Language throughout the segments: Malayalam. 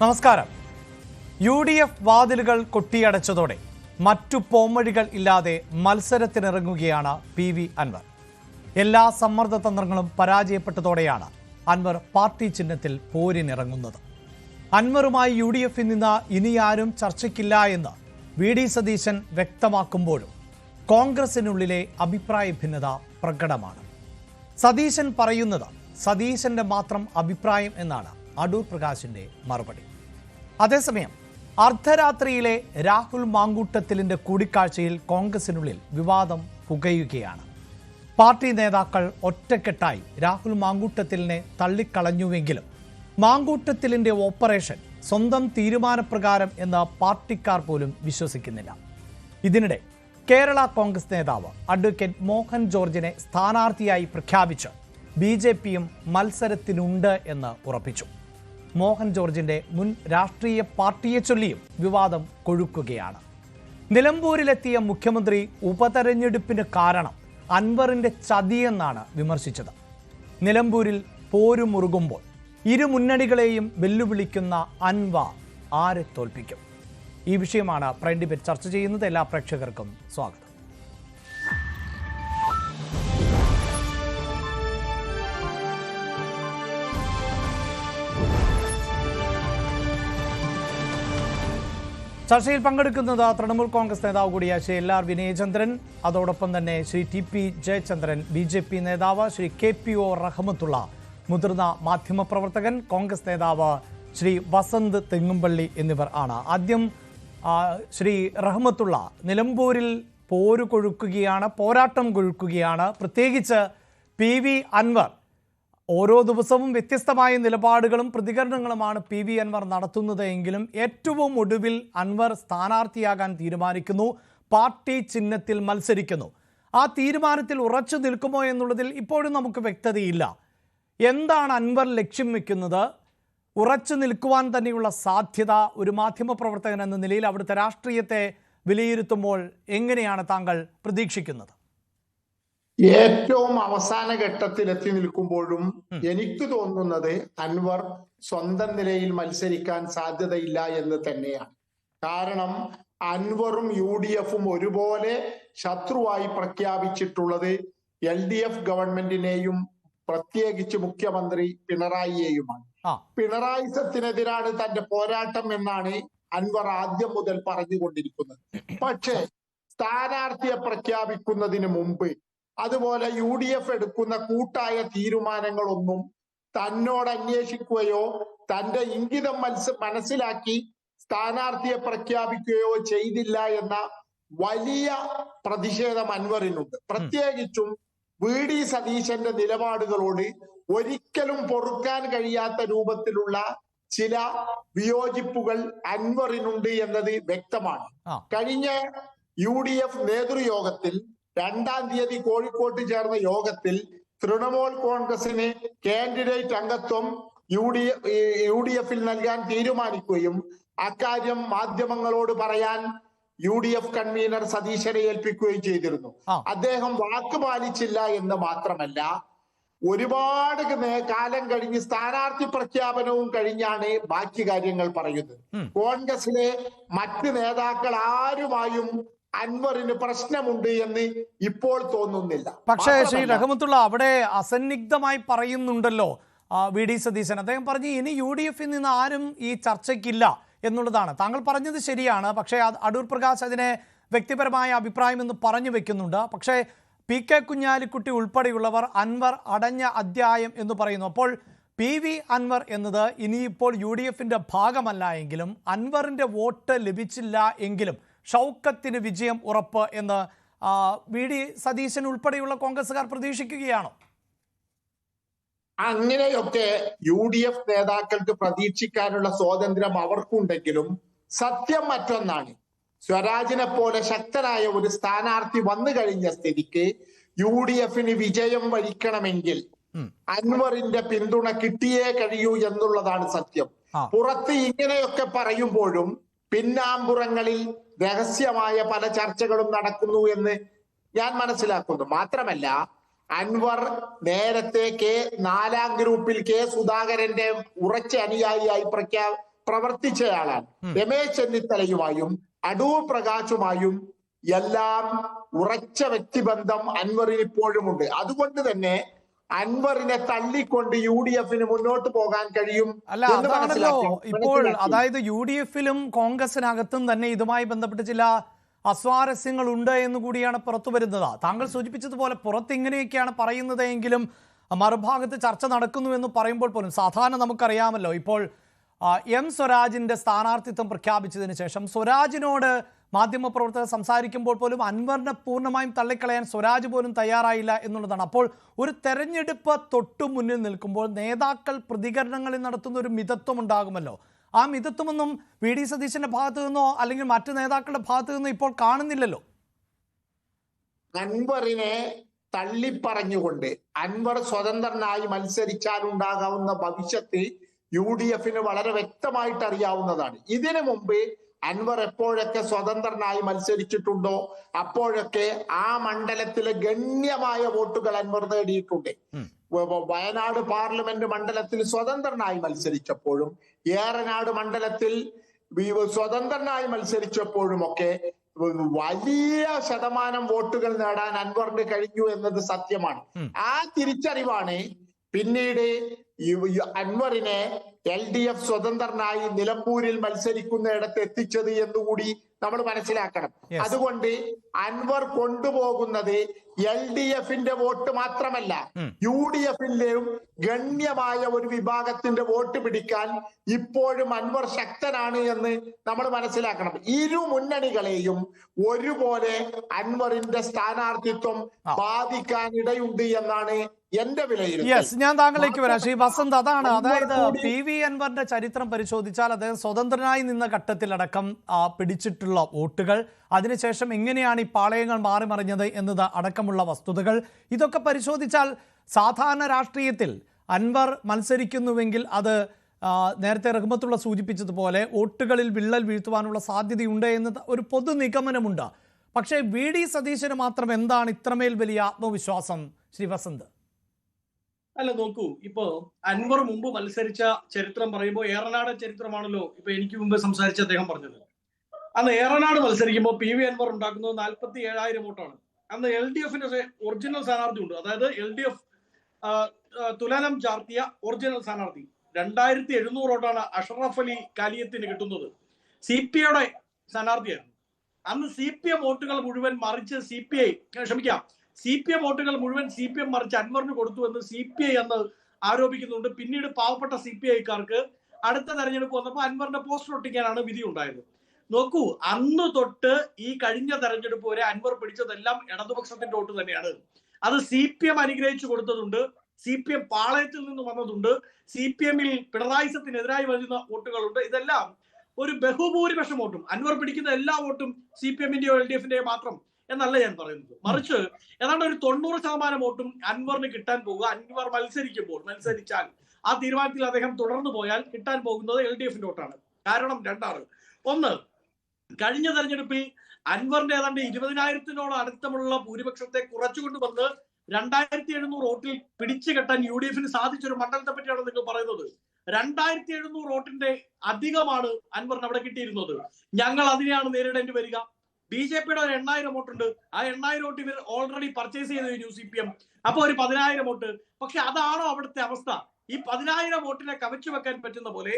നമസ്കാരം. UDF വാതിലുകൾ കൊട്ടിയടച്ചതോടെ മറ്റു പോംവഴികൾ ഇല്ലാതെ മത്സരത്തിനിറങ്ങുകയാണ് PV അൻവർ. എല്ലാ സമ്മർദ്ദ തന്ത്രങ്ങളും പരാജയപ്പെട്ടതോടെയാണ് അൻവർ പാർട്ടി ചിഹ്നത്തിൽ പോരിനിറങ്ങുന്നത്. അൻവറുമായി UDFിൽ നിന്ന് ഇനിയാരും ചർച്ചയ്ക്കില്ല എന്ന് VD സതീശൻ വ്യക്തമാക്കുമ്പോഴും കോൺഗ്രസിനുള്ളിലെ അഭിപ്രായ ഭിന്നത പ്രകടമാണ്. സതീശൻ പറയുന്നത് സതീശന്റെ മാത്രം അഭിപ്രായം എന്നാണ് അടൂർ പ്രകാശിന്റെ മറുപടി. അതേസമയം അർദ്ധരാത്രിയിലെ രാഹുൽ മാങ്കൂട്ടത്തിലിന്റെ കൂടിക്കാഴ്ചയിൽ കോൺഗ്രസിനുള്ളിൽ വിവാദം പുകയുകയാണ്. പാർട്ടി നേതാക്കൾ ഒറ്റക്കെട്ടായി രാഹുൽ മാങ്കൂട്ടത്തിലിനെ തള്ളിക്കളഞ്ഞുവെങ്കിലും മാങ്കൂട്ടത്തിലിന്റെ ഓപ്പറേഷൻ സ്വന്തം തീരുമാനപ്രകാരം എന്ന് പാർട്ടിക്കാർ പോലും വിശ്വസിക്കുന്നില്ല. ഇതിനിടെ കേരള കോൺഗ്രസ് നേതാവ് അഡ്വക്കേറ്റ് മോഹൻ ജോർജിനെ സ്ഥാനാർത്ഥിയായി പ്രഖ്യാപിച്ച് BJPയും മത്സരത്തിനുണ്ട് എന്ന് ഉറപ്പിച്ചു. മോഹൻ ജോർജിന്റെ മുൻ രാഷ്ട്രീയ പാർട്ടിയെ ചൊല്ലിയും വിവാദം കൊഴുക്കുകയാണ്. നിലമ്പൂരിലെത്തിയ മുഖ്യമന്ത്രി ഉപതെരഞ്ഞെടുപ്പിന് കാരണം അൻവറിന്റെ ചതിയെന്നാണ് വിമർശിച്ചത്. നിലമ്പൂരിൽ പോരുമുറുകുമ്പോൾ ഇരു മുന്നണികളെയും വെല്ലുവിളിക്കുന്ന അൻവർ ആരെ തോൽപ്പിക്കും? ഈ വിഷയമാണ് പ്രൈം ഡിബേറ്റ് ചർച്ച ചെയ്യുന്നത്. എല്ലാ പ്രേക്ഷകർക്കും സ്വാഗതം. ചർച്ചയിൽ പങ്കെടുക്കുന്നത് തൃണമൂൽ കോൺഗ്രസ് നേതാവ് കൂടിയായ ശ്രീ LR വിനയചന്ദ്രൻ, അതോടൊപ്പം തന്നെ ശ്രീ TP ജയചന്ദ്രൻ, BJP നേതാവ് ശ്രീ KPO റഹ്മത്തുള്ള, മുതിർന്ന മാധ്യമപ്രവർത്തകൻ, കോൺഗ്രസ് നേതാവ് ശ്രീ വസന്ത് തെങ്ങുംപള്ളി എന്നിവർ ആണ്. ആദ്യം ശ്രീ റഹ്മത്തുള്ള, നിലമ്പൂരിൽ പോരാട്ടം കൊഴുക്കുകയാണ്. പ്രത്യേകിച്ച് PV അൻവർ ഓരോ ദിവസവും വ്യത്യസ്തമായ നിലപാടുകളും പ്രതികരണങ്ങളുമാണ് PV അൻവർ നടത്തുന്നത് എങ്കിലും ഏറ്റവും ഒടുവിൽ അൻവർ സ്ഥാനാർത്ഥിയാകാൻ തീരുമാനിക്കുന്നു, പാർട്ടി ചിഹ്നത്തിൽ മത്സരിക്കുന്നു. ആ തീരുമാനത്തിൽ ഉറച്ചു നിൽക്കുമോ എന്നുള്ളതിൽ ഇപ്പോഴും നമുക്ക് വ്യക്തതയില്ല. എന്താണ് അൻവർ ലക്ഷ്യം വെക്കുന്നത്? ഉറച്ചു നിൽക്കുവാൻ തന്നെയുള്ള സാധ്യത ഒരു മാധ്യമപ്രവർത്തകൻ എന്ന നിലയിൽ അവിടുത്തെ രാഷ്ട്രീയത്തെ വിലയിരുത്തുമ്പോൾ എങ്ങനെയാണ് താങ്കൾ പ്രതീക്ഷിക്കുന്നത്? ഏറ്റവും അവസാന ഘട്ടത്തിൽ എത്തി നിൽക്കുമ്പോഴും എനിക്ക് തോന്നുന്നത് അൻവർ സ്വന്തം നിലയിൽ മത്സരിക്കാൻ സാധ്യതയില്ല എന്ന് തന്നെയാണ്. കാരണം അൻവറും UDFും ഒരുപോലെ ശത്രുവായി പ്രഖ്യാപിച്ചിട്ടുള്ളത് LDF ഗവൺമെന്റിനെയും പ്രത്യേകിച്ച് മുഖ്യമന്ത്രി പിണറായിയെയുമാണ്. പിണറായിസത്തിനെതിരാണ് തന്റെ പോരാട്ടം എന്നാണ് അൻവർ ആദ്യം മുതൽ പറഞ്ഞുകൊണ്ടിരിക്കുന്നത്. പക്ഷേ സ്ഥാനാർത്ഥിയെ പ്രഖ്യാപിക്കുന്നതിന് മുമ്പ് അതുപോലെ UDF എടുക്കുന്ന കൂട്ടായ തീരുമാനങ്ങളൊന്നും തന്നോട് അന്വേഷിക്കുകയോ തന്റെ ഇംഗിതം മനസ്സിലാക്കി സ്ഥാനാർത്ഥിയെ പ്രഖ്യാപിക്കുകയോ ചെയ്തില്ല എന്ന വലിയ പ്രതിഷേധം അൻവറിനുണ്ട്. പ്രത്യേകിച്ചും VD സതീശന്റെ നിലപാടുകളോട് ഒരിക്കലും പൊറുക്കാൻ കഴിയാത്ത രൂപത്തിലുള്ള ചില വിയോജിപ്പുകൾ അൻവറിനുണ്ട് എന്നത് വ്യക്തമാണ്. കഴിഞ്ഞ UDF നേതൃയോഗത്തിൽ 2-ാം തീയതി കോഴിക്കോട്ട് ചേർന്ന യോഗത്തിൽ തൃണമൂൽ കോൺഗ്രസിന് കാൻഡിഡേറ്റ് അംഗത്വം UDFിൽ നൽകാൻ തീരുമാനിക്കുകയും അക്കാര്യം മാധ്യമങ്ങളോട് പറയാൻ UDF കൺവീനർ സതീശനെ ഏൽപ്പിക്കുകയും ചെയ്തിരുന്നു. അദ്ദേഹം വാക്ക് പാലിച്ചില്ല എന്ന് മാത്രമല്ല, ഒരുപാട് കാലം കഴിഞ്ഞ് സ്ഥാനാർത്ഥി പ്രഖ്യാപനവും കഴിഞ്ഞാണ് ബാക്കി കാര്യങ്ങൾ പറയുന്നത്. കോൺഗ്രസിലെ മറ്റ് നേതാക്കൾ ആരുമായും അൻവറിന് പ്രശ്നമുണ്ട് എന്ന് ഇപ്പോൾ തോന്നുന്നില്ല. പക്ഷേ ശ്രീ റഹ്മത്തുള്ള, അവിടെ അസന്നിഗ്ധമായി പറയുന്നുണ്ടല്ലോ VD സതീശൻ. അദ്ദേഹം പറഞ്ഞു ഇനി UDFിൽ നിന്ന് ആരും ഈ ചർച്ചയ്ക്കില്ല എന്നുള്ളതാണ്. താങ്കൾ പറഞ്ഞത് ശരിയാണ്. പക്ഷേ അടൂർ പ്രകാശ് അതിനെ വ്യക്തിപരമായ അഭിപ്രായം എന്ന് പറഞ്ഞു വെക്കുന്നുണ്ട്. പക്ഷേ PK കുഞ്ഞാലിക്കുട്ടി ഉൾപ്പെടെയുള്ളവർ അൻവർ അടഞ്ഞ അധ്യായം എന്ന് പറയുന്നു. അപ്പോൾ PV അൻവർ എന്നത് ഇനിയിപ്പോൾ UDFിന്റെ ഭാഗമല്ല എങ്കിലും അൻവറിന്റെ വോട്ട് ലഭിച്ചില്ല എങ്കിലും ഷൗക്കത്തിന് വിജയം ഉറപ്പ് എന്ന് VD സതീശൻ ഉൾപ്പെടെയുള്ള കോൺഗ്രസുകാർ പ്രതീക്ഷിക്കുകയാണോ? അങ്ങനെയൊക്കെ UDF നേതാക്കൾക്ക് പ്രതീക്ഷിക്കാനുള്ള സ്വാതന്ത്ര്യം അവർക്കുണ്ടെങ്കിലും സത്യം മറ്റൊന്നാണ്. സ്വരാജിനെ പോലെ ശക്തനായ ഒരു സ്ഥാനാർത്ഥി വന്നു കഴിഞ്ഞ സ്ഥിതിക്ക് UDFിന് വിജയം വരിക്കണമെങ്കിൽ അൻവറിന്റെ പിന്തുണ കിട്ടിയേ കഴിയൂ എന്നുള്ളതാണ് സത്യം. പുറത്ത് ഇങ്ങനെയൊക്കെ പറയുമ്പോഴും പിന്നാമ്പുറങ്ങളിൽ രഹസ്യമായ പല ചർച്ചകളും നടക്കുന്നു എന്ന് ഞാൻ മനസ്സിലാക്കുന്നു. മാത്രമല്ല, അൻവർ നേരത്തെ 4-ാം ഗ്രൂപ്പിൽ കെ സുധാകരന്റെ ഉറച്ച അനുയായിയായി പ്രവർത്തിച്ചയാളാണ്. രമേശ് ചെന്നിത്തലയുമായും അടൂർ പ്രകാശുമായും എല്ലാം ഉറച്ച വ്യക്തിബന്ധം അൻവറിന് ഇപ്പോഴുമുണ്ട്. അതുകൊണ്ട് തന്നെ അൻവറിനെ തള്ളിക്കൊണ്ട് UDF-ന് മുന്നോട്ട് പോകാൻ കഴിയും അല്ല, അതാണല്ലോ ഇപ്പോൾ. അതായത് UDF-ലും കോൺഗ്രസിനകത്തും തന്നെ ഇതുമായി ബന്ധപ്പെട്ട് ചില അസ്വാരസ്യങ്ങൾ ഉണ്ട് എന്ന് കൂടിയാണ് പുറത്തു വരുന്നത്. താങ്കൾ സൂചിപ്പിച്ചതുപോലെ പുറത്ത് ഇങ്ങനെയൊക്കെയാണ് പറയുന്നത് എങ്കിലും മറുഭാഗത്ത് ചർച്ച നടക്കുന്നു എന്ന് പറയുമ്പോൾ പോലും സാധാരണ നമുക്കറിയാമല്ലോ, ഇപ്പോൾ എം സ്വരാജിന്റെ സ്ഥാനാർത്ഥിത്വം പ്രഖ്യാപിച്ചതിന് ശേഷം സ്വരാജിനോട് മാധ്യമപ്രവർത്തകർ സംസാരിക്കുമ്പോൾ പോലും അൻവറിനെ പൂർണ്ണമായും തള്ളിക്കളയാൻ സ്വരാജ് പോലും തയ്യാറായില്ല എന്നുള്ളതാണ്. അപ്പോൾ ഒരു തെരഞ്ഞെടുപ്പ് തൊട്ടു മുന്നിൽ നിൽക്കുമ്പോൾ നേതാക്കൾ പ്രതികരണങ്ങളിൽ നടത്തുന്ന ഒരു മിതത്വം ഉണ്ടാകുമല്ലോ. ആ മിതത്വമൊന്നും VD സതീശന്റെ ഭാഗത്തു നിന്നോ അല്ലെങ്കിൽ മറ്റു നേതാക്കളുടെ ഭാഗത്തു നിന്നോ ഇപ്പോൾ കാണുന്നില്ലല്ലോ. അൻവറിനെ തള്ളിപ്പറഞ്ഞുകൊണ്ട് അൻവർ സ്വതന്ത്രനായി മത്സരിച്ചാൽ ഉണ്ടാകാവുന്ന ഭവിഷ്യത്ത് UDF-ന് വളരെ വ്യക്തമായിട്ട് അറിയാവുന്നതാണ്. ഇതിനു മുമ്പ് അൻവർ എപ്പോഴൊക്കെ സ്വതന്ത്രനായി മത്സരിച്ചിട്ടുണ്ടോ അപ്പോഴൊക്കെ ആ മണ്ഡലത്തിലെ ഗണ്യമായ വോട്ടുകൾ അൻവർ നേടിയിട്ടുണ്ട്. വയനാട് പാർലമെന്റ് മണ്ഡലത്തിൽ സ്വതന്ത്രനായി മത്സരിച്ചപ്പോഴും ഏറനാട് മണ്ഡലത്തിൽ സ്വതന്ത്രനായി മത്സരിച്ചപ്പോഴും ഒക്കെ വലിയ ശതമാനം വോട്ടുകൾ നേടാൻ അൻവറിന് കഴിഞ്ഞു എന്നത് സത്യമാണ്. ആ തിരിച്ചറിവാണ് പിന്നീട് അൻവറിനെ LDF സ്വതന്ത്രനായി നിലമ്പൂരിൽ മത്സരിക്കുന്നിടത്ത് എത്തിച്ചത് എന്നുകൂടി നമ്മൾ മനസ്സിലാക്കണം. അതുകൊണ്ട് അൻവർ കൊണ്ടുപോകുന്നത് LDF-ന്റെ വോട്ട് മാത്രമല്ല, UDF-ന്റെയും ഗണ്യമായ ഒരു വിഭാഗത്തിന്റെ വോട്ട് പിടിക്കാൻ ഇപ്പോഴും അൻവർ ശക്തനാണ് എന്ന് നമ്മൾ മനസ്സിലാക്കണം. ഇരു മുന്നണികളെയും ഒരുപോലെ അൻവറിന്റെ സ്ഥാനാർത്ഥിത്വം ബാധിക്കാനിടയുണ്ട് എന്നാണ് എന്റെ വിലയിരുത്തൽ. ഞാൻ താങ്കളിലേക്ക് വരാം ശ്രീ വസന്ത്. അതാണ്, അതായത് PV അൻവറിന്റെ ചരിത്രം പരിശോധിച്ചാൽ അദ്ദേഹം സ്വതന്ത്രനായി നിന്ന ഘട്ടത്തിലടക്കം പിടിച്ചിട്ടുള്ള വോട്ടുകൾ, അതിനുശേഷം എങ്ങനെയാണ് ഈ പാളയങ്ങൾ മാറി മറിഞ്ഞത് എന്നത് അടക്കമുള്ള വസ്തുതകൾ, ഇതൊക്കെ പരിശോധിച്ചാൽ സാധാരണ രാഷ്ട്രീയത്തിൽ അൻവർ മത്സരിക്കുന്നുവെങ്കിൽ അത് നേരത്തെ റഹ്മത്തുള്ള സൂചിപ്പിച്ചതുപോലെ വോട്ടുകളിൽ വിള്ളൽ വീഴ്ത്തുവാനുള്ള സാധ്യതയുണ്ട് എന്ന് ഒരു പൊതു നിഗമനമുണ്ട്. പക്ഷേ VD സതീശന് മാത്രം എന്താണ് ഇത്രമേൽ വലിയ ആത്മവിശ്വാസം ശ്രീ വസന്ത്? അല്ല, നോക്കൂ, ഇപ്പോ അൻവർ മുമ്പ് മത്സരിച്ച ചരിത്രം പറയുമ്പോൾ ഏറനാട് ചരിത്രമാണല്ലോ ഇപ്പൊ എനിക്ക് മുമ്പ് സംസാരിച്ച അദ്ദേഹം പറഞ്ഞത്. അന്ന് ഏറനാട് മത്സരിക്കുമ്പോൾ PV അൻവർ ഉണ്ടാക്കുന്നത് 47,000 വോട്ടാണ്. അന്ന് LDF-ന്റെ ഒറിജിനൽ സ്ഥാനാർത്ഥി ഉണ്ട്. അതായത് LDF തുലനം ചാർത്തിയ ഒറിജിനൽ സ്ഥാനാർത്ഥി 2,700 വോട്ടാണ് അഷറഫ് അലി കാലിയത്തിന് കിട്ടുന്നത്. CPI-യുടെ സ്ഥാനാർത്ഥിയായിരുന്നു. അന്ന് CPM വോട്ടുകൾ മുഴുവൻ മറിച്ച് CPM വോട്ടുകൾ മുഴുവൻ CPM മറിച്ച് അൻവറിന് കൊടുത്തു എന്ന് CPI അന്ന് ആരോപിക്കുന്നുണ്ട്. പിന്നീട് പാവപ്പെട്ട CPI-ക്കാർക്ക് അടുത്ത തെരഞ്ഞെടുപ്പ് വന്നപ്പോൾ അൻവറിന്റെ പോസ്റ്റർ ഒട്ടിക്കാനാണ് വിധി ഉണ്ടായത്. നോക്കൂ, അന്ന് തൊട്ട് ഈ കഴിഞ്ഞ തെരഞ്ഞെടുപ്പ് വരെ അൻവർ പിടിച്ചതെല്ലാം ഇടതുപക്ഷത്തിന്റെ വോട്ട് തന്നെയാണ്. അത് CPM അനുഗ്രഹിച്ചു കൊടുത്തതുണ്ട്, CPM പാളയത്തിൽ നിന്ന് വന്നതുണ്ട്, CPM-ൽ പിണറായി സത്തിനെതിരായി വരുന്ന വോട്ടുകളുണ്ട്. ഇതെല്ലാം ഒരു ബഹുഭൂരിപക്ഷം വോട്ടും അൻവർ പിടിക്കുന്ന എല്ലാ വോട്ടും CPM-ന്റെയോ LDF-ന്റെയോ മാത്രം എന്നല്ല ഞാൻ പറയുന്നത്. മറിച്ച് ഏതാണ്ട് ഒരു 90% വോട്ടും അൻവറിന് കിട്ടാൻ പോകുക അൻവർ മത്സരിച്ചാൽ ആ തീരുമാനത്തിൽ അദ്ദേഹം തുടർന്നു പോയാൽ കിട്ടാൻ പോകുന്നത് LDF-ന്റെ വോട്ടാണ്. കാരണം രണ്ടാണ്. ഒന്ന്, കഴിഞ്ഞ തെരഞ്ഞെടുപ്പിൽ അൻവറിന്റെ ഏതാണ്ട് 20,000-നോട് അടുത്തമുള്ള ഭൂരിപക്ഷത്തെ കുറച്ചുകൊണ്ട് വന്ന് 2,700 വോട്ടിൽ പിടിച്ചു കെട്ടാൻ UDF-ന് സാധിച്ചൊരു മണ്ഡലത്തെ പറ്റിയാണ് നിങ്ങൾ പറയുന്നത്. 2,700 വോട്ടിന്റെ അധികമാണ് അൻവറിന് അവിടെ കിട്ടിയിരുന്നത്. ഞങ്ങൾ അതിനെയാണ് നേരിടേണ്ടി വരിക. BJP-യുടെ ഒരു 8,000 വോട്ടുണ്ട്. ആ 8,000 വോട്ട് ഇവർ ഓൾറെഡി പർച്ചേസ് ചെയ്ത് കഴിഞ്ഞു CPM. അപ്പൊ ഒരു 10,000 വോട്ട്. പക്ഷെ അതാണോ അവിടുത്തെ അവസ്ഥ? ഈ 10,000 വോട്ടിനെ കവച്ചു വെക്കാൻ പറ്റുന്ന പോലെ,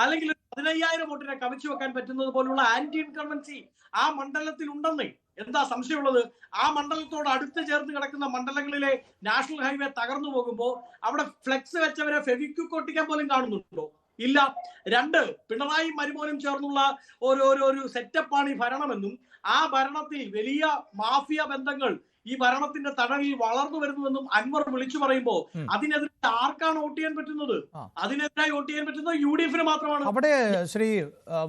അല്ലെങ്കിൽ 15,000 വോട്ടിനെ കവച്ചു വെക്കാൻ പറ്റുന്നത് പോലുള്ള ആന്റി ഇൻകംബൻസി ആ മണ്ഡലത്തിൽ ഉണ്ടെന്നേ എന്താ സംശയമുള്ളത്? ആ മണ്ഡലത്തോട് അടുത്ത് ചേർന്ന് കിടക്കുന്ന മണ്ഡലങ്ങളിലെ നാഷണൽ ഹൈവേ തകർന്നു പോകുമ്പോൾ അവിടെ ഫ്ലെക്സ് വെച്ചവരെ ഫെവിക്വിക്ക് ഒട്ടിക്കാൻ പോലും കാണുന്നുണ്ടോ? ഇല്ല. രണ്ട്, പിണറായി മരുമോനും ചേർന്നുള്ള ഒരു സെറ്റപ്പാണ് ഈ ഭരണമെന്നും ആ ഭരണത്തിൽ വലിയ മാഫിയ ബന്ധങ്ങൾ ഈ ഭരണത്തിന്റെ തടവിൽ വളർന്നു വരുന്നുവെന്നും അൻവർ വിളിച്ചു പറയുമ്പോൾ അതിനെതിരെ ആർക്കാണ് വോട്ട് ചെയ്യാൻ പറ്റുന്നത്? അതിനെതിരായി വോട്ട് ചെയ്യാൻ പറ്റുന്നത് UDF-ന് മാത്രമാണ്. അവിടെ ശ്രീ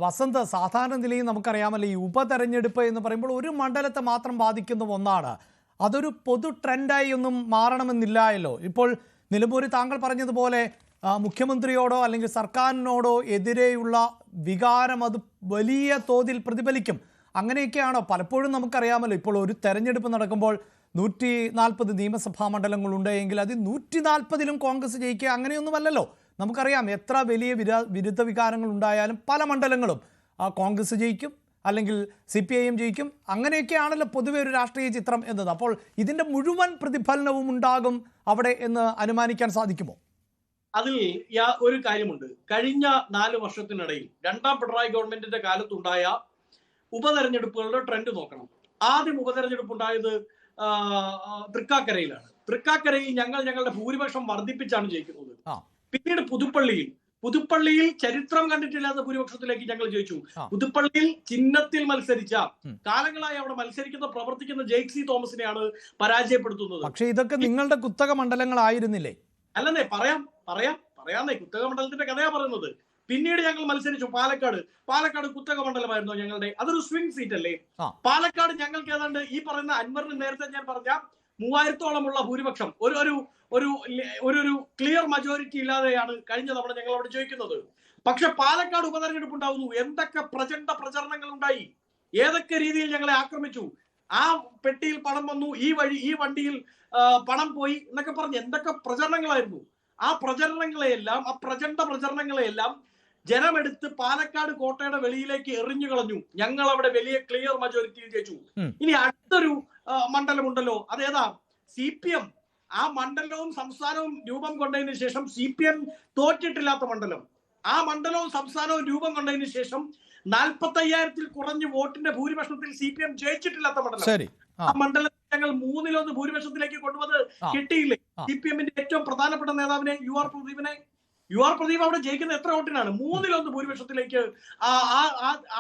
വസന്ത്, സാധാരണ നിലയിൽ നമുക്കറിയാമല്ലോ, ഈ ഉപതെരഞ്ഞെടുപ്പ് എന്ന് പറയുമ്പോൾ ഒരു മണ്ഡലത്തെ മാത്രം ബാധിക്കുന്ന ഒന്നാണ്. അതൊരു പൊതു ട്രെൻഡായി ഒന്നും മാറണമെന്നില്ലായല്ലോ. ഇപ്പോൾ നിലമ്പൂരിൽ താങ്കൾ പറഞ്ഞതുപോലെ മുഖ്യമന്ത്രിയോടോ അല്ലെങ്കിൽ സർക്കാരിനോടോ എതിരെയുള്ള വികാരം അത് വലിയ തോതിൽ പ്രതിഫലിക്കും. അങ്ങനെയൊക്കെയാണോ? പലപ്പോഴും നമുക്കറിയാമല്ലോ, ഇപ്പോൾ ഒരു തെരഞ്ഞെടുപ്പ് നടക്കുമ്പോൾ 140 നിയമസഭാ മണ്ഡലങ്ങളുണ്ട് എങ്കിൽ അത് 140-ലും കോൺഗ്രസ് ജയിക്കുക അങ്ങനെയൊന്നുമല്ലല്ലോ. നമുക്കറിയാം എത്ര വലിയ വിരുദ്ധ വികാരങ്ങൾ ഉണ്ടായാലും പല മണ്ഡലങ്ങളും കോൺഗ്രസ് ജയിക്കും, അല്ലെങ്കിൽ CPIM ജയിക്കും. അങ്ങനെയൊക്കെയാണല്ലോ പൊതുവെ ഒരു രാഷ്ട്രീയ ചിത്രം എന്നത്. അപ്പോൾ ഇതിൻ്റെ മുഴുവൻ പ്രതിഫലനവും ഉണ്ടാകും അവിടെ എന്ന് അനുമാനിക്കാൻ സാധിക്കുമോ? അതിൽ ഒരു കാര്യമുണ്ട്. കഴിഞ്ഞ 4 വർഷത്തിനിടയിൽ രണ്ടാം പിണറായി ഗവൺമെന്റിന്റെ കാലത്തുണ്ടായ ഉപതെരഞ്ഞെടുപ്പുകളുടെ ട്രെൻഡ് നോക്കണം. ആദ്യം ഉപതെരഞ്ഞെടുപ്പ് ഉണ്ടായത് തൃക്കാക്കരയിലാണ്. തൃക്കാക്കരയിൽ ഞങ്ങളുടെ ഭൂരിപക്ഷം വർദ്ധിപ്പിച്ചാണ് ജയിക്കുന്നത്. പിന്നീട് പുതുപ്പള്ളിയിൽ ചരിത്രം കണ്ടിട്ടില്ലാത്ത ഭൂരിപക്ഷത്തിലേക്ക് ഞങ്ങൾ ജയിച്ചു. പുതുപ്പള്ളിയിൽ ചിഹ്നത്തിൽ മത്സരിച്ച, കാലങ്ങളായി അവിടെ മത്സരിക്കുന്ന പ്രവർത്തിക്കുന്ന ജെയ്സി തോമസിനെയാണ് പരാജയപ്പെടുത്തുന്നത്. പക്ഷേ ഇതൊക്കെ നിങ്ങളുടെ കുത്തക മണ്ഡലങ്ങളായിരുന്നില്ലേ? അല്ലെന്നേ, പറയാന്നേ, കുത്തക മണ്ഡലത്തിന്റെ കഥയാ പറയുന്നത്. പിന്നീട് ഞങ്ങൾ മത്സരിച്ചു പാലക്കാട് കുത്തക മണ്ഡലമായിരുന്നു ഞങ്ങളുടെ. അതൊരു സ്വിംഗ് സീറ്റ് അല്ലേ? പാലക്കാട് ഞങ്ങൾക്ക് ഏതാണ്ട് ഈ പറയുന്ന അൻവറിന് നേരത്തെ ഞാൻ പറഞ്ഞ 3000-ഓളമുള്ള ഭൂരിപക്ഷം, ഒരു ക്ലിയർ മജോറിറ്റി ഇല്ലാതെയാണ് കഴിഞ്ഞ തവണ ഞങ്ങൾ അവിടെ ജയിക്കുന്നത്. പക്ഷെ പാലക്കാട് ഉപതെരഞ്ഞെടുപ്പ് ഉണ്ടാവുന്നു. എന്തൊക്കെ പ്രചണ്ഡ പ്രചരണങ്ങൾ ഉണ്ടായി, ഏതൊക്കെ രീതിയിൽ ഞങ്ങളെ ആക്രമിച്ചു. ആ പെട്ടിയിൽ പണം വന്നു, ഈ വണ്ടിയിൽ പണം പോയി എന്നൊക്കെ പറഞ്ഞ് എന്തൊക്കെ പ്രചരണങ്ങളായിരുന്നു. ആ പ്രചണ്ഡ പ്രചരണങ്ങളെയെല്ലാം ജനമെടുത്ത് പാലക്കാട് കോട്ടയുടെ വെളിയിലേക്ക് എറിഞ്ഞു കളഞ്ഞു. ഞങ്ങൾ അവിടെ വലിയ ക്ലിയർ മജോറിറ്റിയിൽ ജയിച്ചു. ഇനി അടുത്തൊരു മണ്ഡലമുണ്ടല്ലോ, അതേതാ? CPM. ആ മണ്ഡലവും സംസ്ഥാനവും രൂപം കൊണ്ടതിന് ശേഷം CPM തോറ്റിട്ടില്ലാത്ത മണ്ഡലം. ആ മണ്ഡലവും സംസ്ഥാനവും രൂപം കൊണ്ടതിന് ശേഷം 45,000-ൽ കുറഞ്ഞ് വോട്ടിന്റെ ഭൂരിപക്ഷത്തിൽ CPM ജയിച്ചിട്ടില്ലാത്ത മണ്ഡലം. ആ മണ്ഡലത്തിൽ ഞങ്ങൾ 1/3 ഭൂരിപക്ഷത്തിലേക്ക് കൊണ്ടുവന്ന് കിട്ടിയില്ലേ? CPM-ന്റെ ഏറ്റവും പ്രധാനപ്പെട്ട നേതാവിനെ യു ആർ പ്രദീപ് അവിടെ ജയിക്കുന്ന എത്ര വോട്ടിനാണ്? 1/3 ഭൂരിപക്ഷത്തിലേക്ക്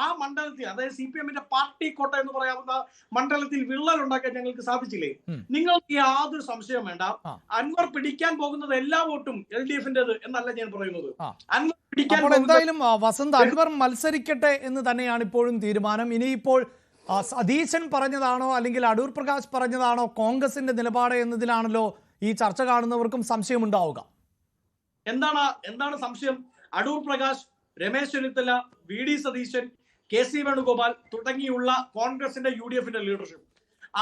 ആ മണ്ഡലത്തിൽ, അതായത് CPM-ന്റെ പാർട്ടി കോട്ട എന്ന് പറയാവുന്ന മണ്ഡലത്തിൽ വിള്ളൽ ഉണ്ടാക്കാൻ ഞങ്ങൾക്ക് സാധിച്ചില്ലേ? നിങ്ങൾക്ക് യാതൊരു സംശയം വേണ്ട, അൻവർ പിടിക്കാൻ പോകുന്നത് എല്ലാ വോട്ടും LDF-ന്റേത് എന്നല്ല ഞാൻ പറയുന്നത്. അൻവർ പിടിക്കാൻ എന്തായാലും വസന്ത്, അൻവർ മത്സരിക്കട്ടെ എന്ന് തന്നെയാണ് ഇപ്പോഴും തീരുമാനം. ഇനിയിപ്പോൾ സതീശൻ പറഞ്ഞതാണോ അല്ലെങ്കിൽ അടൂർ പ്രകാശ് പറഞ്ഞതാണോ കോൺഗ്രസിന്റെ നിലപാട് എന്നതിലാണല്ലോ ഈ ചർച്ച കാണുന്നവർക്കും സംശയമുണ്ടാവുക. എന്താണ് സംശയം? അടൂർ പ്രകാശ്, രമേശ് ചെന്നിത്തല, VD സതീശൻ, KC വേണുഗോപാൽ തുടങ്ങിയുള്ള കോൺഗ്രസിന്റെ UDF-ന്റെ ലീഡർഷിപ്പ്,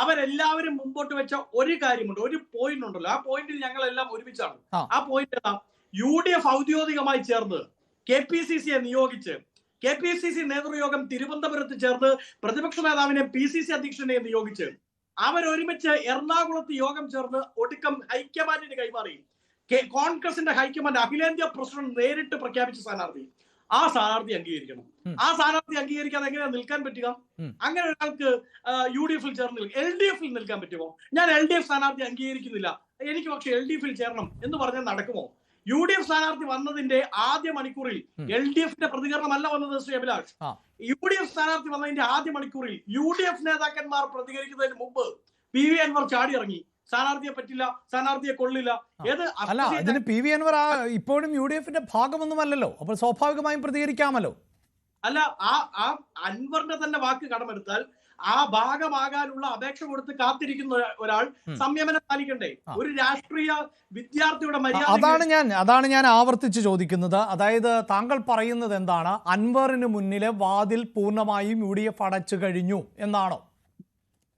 അവരെല്ലാവരും മുമ്പോട്ട് വെച്ച ഒരു കാര്യമുണ്ട്, ഒരു പോയിന്റ് ഉണ്ടല്ലോ. ആ പോയിന്റിൽ ഞങ്ങളെല്ലാം ഒരുമിച്ചാണ്. ആ പോയിന്റ് ഏതാ? UDF ഔദ്യോഗികമായി ചേർന്ന് KPCC-യെ നിയോഗിച്ച്, KPCC നേതൃയോഗം തിരുവനന്തപുരത്ത് ചേർന്ന് പ്രതിപക്ഷ നേതാവിനെ PCC അധ്യക്ഷനെ നിയോഗിച്ച് അവരൊരുമിച്ച് എറണാകുളത്ത് യോഗം ചേർന്ന് ഒടുക്കം ഹൈക്കമാൻഡിന് കൈമാറി. കോൺഗ്രസിന്റെ ഹൈക്കമാൻഡ് അഖിലേന്ത്യാ പ്രസിഡന്റ് നേരിട്ട് പ്രഖ്യാപിച്ച സ്ഥാനാർത്ഥി, ആ സ്ഥാനാർത്ഥി അംഗീകരിക്കണം. ആ സ്ഥാനാർത്ഥി അംഗീകരിക്കാതെ എങ്ങനെയാ നിൽക്കാൻ പറ്റുക? അങ്ങനെ ഒരാൾക്ക് UDF-ൽ ചേർന്ന് LDF-ൽ നിൽക്കാൻ പറ്റുമോ? ഞാൻ LDF സ്ഥാനാർത്ഥി അംഗീകരിക്കുന്നില്ല, എനിക്ക് പക്ഷെ LDF-ൽ ചേരണം എന്ന് പറഞ്ഞാൽ നടക്കുമോ? UDF സ്ഥാനാർത്ഥി വന്നതിന്റെ ആദ്യ മണിക്കൂറിൽ LDF-ന്റെ പ്രതികരണമല്ല വന്നത് ശ്രീ അഭിലാഷ്. UDF സ്ഥാനാർത്ഥി വന്നതിന്റെ ആദ്യ മണിക്കൂറിൽ UDF നേതാക്കന്മാർ പ്രതികരിക്കുന്നതിന് മുമ്പ് PV അൻവർ ചാടി ഇറങ്ങി. സ്ഥാനാർത്ഥിയെ പറ്റില്ല, സ്ഥാനാർത്ഥിയെ കൊള്ളില്ല. അല്ല, ഇതിന് PV അൻവർ ഇപ്പോഴും UDF-ന്റെ ഭാഗമൊന്നുമല്ലല്ലോ, അപ്പോൾ സ്വാഭാവികമായും പ്രതികരിക്കാമല്ലോ. അല്ല, ആ അൻവറിന്റെ തന്നെ വാക്ക് കടമെടുത്താൽ ആ ഭാഗമാകാനുള്ള അപേക്ഷ കൊടുത്ത് കാത്തിരിക്കുന്ന ഒരാൾ സംയമനം പാലിക്കണ്ടേ? ഒരു രാഷ്ട്രീയ വിദ്യാർത്ഥിയുടെ മര്യാദ. അതാണ് ഞാൻ ആവർത്തിച്ച് ചോദിക്കുന്നത്. അതായത് താങ്കൾ പറയുന്നത് എന്താണ്? അൻവറിന് മുന്നിലെ വാതിൽ പൂർണ്ണമായും UDF അടച്ചു കഴിഞ്ഞു എന്നാണോ?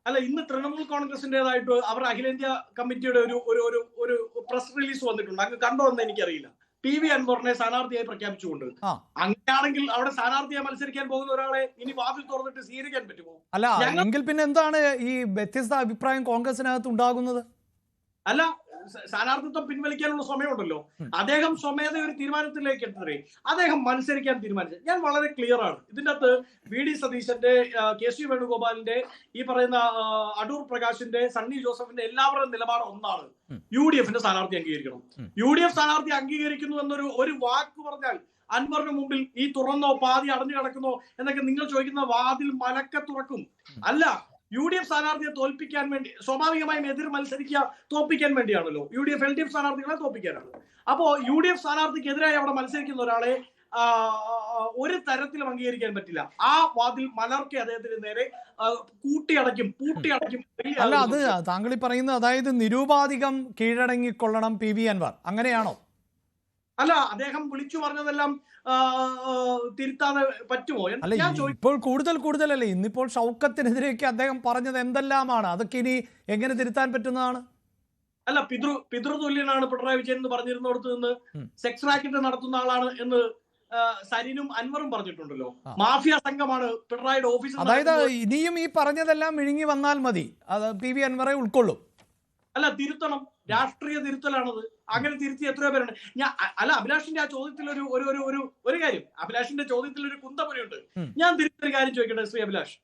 അല്ല, ഇന്ന് തൃണമൂൽ കോൺഗ്രസിന്റേതായിട്ട് അവർ അഖിലേന്ത്യാ കമ്മിറ്റിയുടെ ഒരു പ്രസ് റിലീസ് വന്നിട്ടുണ്ട്. അങ്ങ് കണ്ടോ എന്ന് എനിക്കറിയില്ല. PV അൻവറിനെ സ്ഥാനാർത്ഥിയായി പ്രഖ്യാപിച്ചുകൊണ്ട്. അങ്ങനെയാണെങ്കിൽ അവിടെ സ്ഥാനാർത്ഥിയായി മത്സരിക്കാൻ പോകുന്ന ഒരാളെ ഇനി വാതിൽ തുറന്നിട്ട് സ്വീകരിക്കാൻ പറ്റുമോ? അല്ല, എങ്കിൽ പിന്നെ എന്താണ് ഈ വ്യത്യസ്ത അഭിപ്രായം കോൺഗ്രസിനകത്ത് ഉണ്ടാകുന്നത്? അല്ല, സ്ഥാനാർത്ഥിത്വം പിൻവലിക്കാനുള്ള സമയമുണ്ടല്ലോ. അദ്ദേഹം സ്വമേധ ഒരു തീരുമാനത്തിലേക്ക് എത്തേ, അദ്ദേഹം മത്സരിക്കാൻ തീരുമാനിച്ചത്. ഞാൻ വളരെ ക്ലിയർ ആണ്. ഇതിന്റെ അകത്ത് VD സതീശന്റെ, KC വേണുഗോപാലിന്റെ, ഈ പറയുന്ന അടൂർ പ്രകാശിന്റെ, സണ്ണി ജോസഫിന്റെ എല്ലാവരുടെയും നിലപാട് ഒന്നാണ്: UDF-ന്റെ സ്ഥാനാർത്ഥി അംഗീകരിക്കണം. UDF സ്ഥാനാർത്ഥി അംഗീകരിക്കുന്നു എന്നൊരു വാക്ക് പറഞ്ഞാൽ അൻവറിന് മുമ്പിൽ ഈ തുറന്നോ പാതി അടഞ്ഞു കിടക്കുന്നോ എന്നൊക്കെ നിങ്ങൾ ചോദിക്കുന്ന വാതിൽ മലക്കെ തുറക്കും. അല്ല, UDF സ്ഥാനാർത്ഥിയെ തോൽപ്പിക്കാൻ വേണ്ടി സ്വാഭാവികമായും എതിർ മത്സരിക്കുക തോൽപ്പിക്കാൻ വേണ്ടിയാണല്ലോ. UDF LDF സ്ഥാനാർത്ഥികളെ തോൽപ്പിക്കാനാണ്. അപ്പോ UDF സ്ഥാനാർത്ഥിക്കെതിരായി അവിടെ മത്സരിക്കുന്ന ഒരാളെ ഒരു തരത്തിലും അംഗീകരിക്കാൻ പറ്റില്ല. ആ വാതിൽ മലർക്കെ അദ്ദേഹത്തിന് നേരെ പൂട്ടിയടയ്ക്കും. അല്ല, അത് താങ്കൾ ഈ പറയുന്നത് അതായത് നിരൂപാധികം കീഴടങ്ങിക്കൊള്ളണം PV അൻവർ, അങ്ങനെയാണോ? അല്ല, അദ്ദേഹം വിളിച്ചു പറഞ്ഞതെല്ലാം തിരുത്താതെ പറ്റുമോ? ഇപ്പോൾ കൂടുതലല്ലേ. ഇന്നിപ്പോൾ ഷൗക്കത്തിനെതിരെയൊക്കെ അദ്ദേഹം പറഞ്ഞത് എന്തെല്ലാമാണ്? അതൊക്കെ ഇനി എങ്ങനെ തിരുത്താൻ പറ്റുന്നതാണ്? അല്ല പിതൃതുല്യനാണ് പിണറായി വിജയൻ എന്ന് പറഞ്ഞിരുന്നിടത്ത് നിന്ന് സെക്സ് റാക്കറ്റ് നടത്തുന്ന ആളാണ് എന്ന് സരിനും അൻവറും പറഞ്ഞിട്ടുണ്ടല്ലോ. മാഫിയ സംഘമാണ് പിണറായിയുടെ ഓഫീസിൽ. അതായത് ഇനിയും ഈ പറഞ്ഞതെല്ലാം വിഴുങ്ങി വന്നാൽ മതി, അത് PV അൻവറെ ഉൾക്കൊള്ളും. അല്ല, തിരുത്തണം, രാഷ്ട്രീയ തിരുത്തലാണത്. അങ്ങനെ തിരുത്തി എത്രയോ പേരുണ്ട്. അല്ല, അഭിലാഷിന്റെ ആ ചോദ്യത്തിൽ ഒരു കാര്യം, അഭിലാഷിന്റെ ചോദ്യത്തിൽ ഒരു കുന്തമുനയുണ്ട്. ഞാൻ തിരുത്തൊരു കാര്യം ചോദിക്കട്ടെ ശ്രീ അഭിലാഷ്.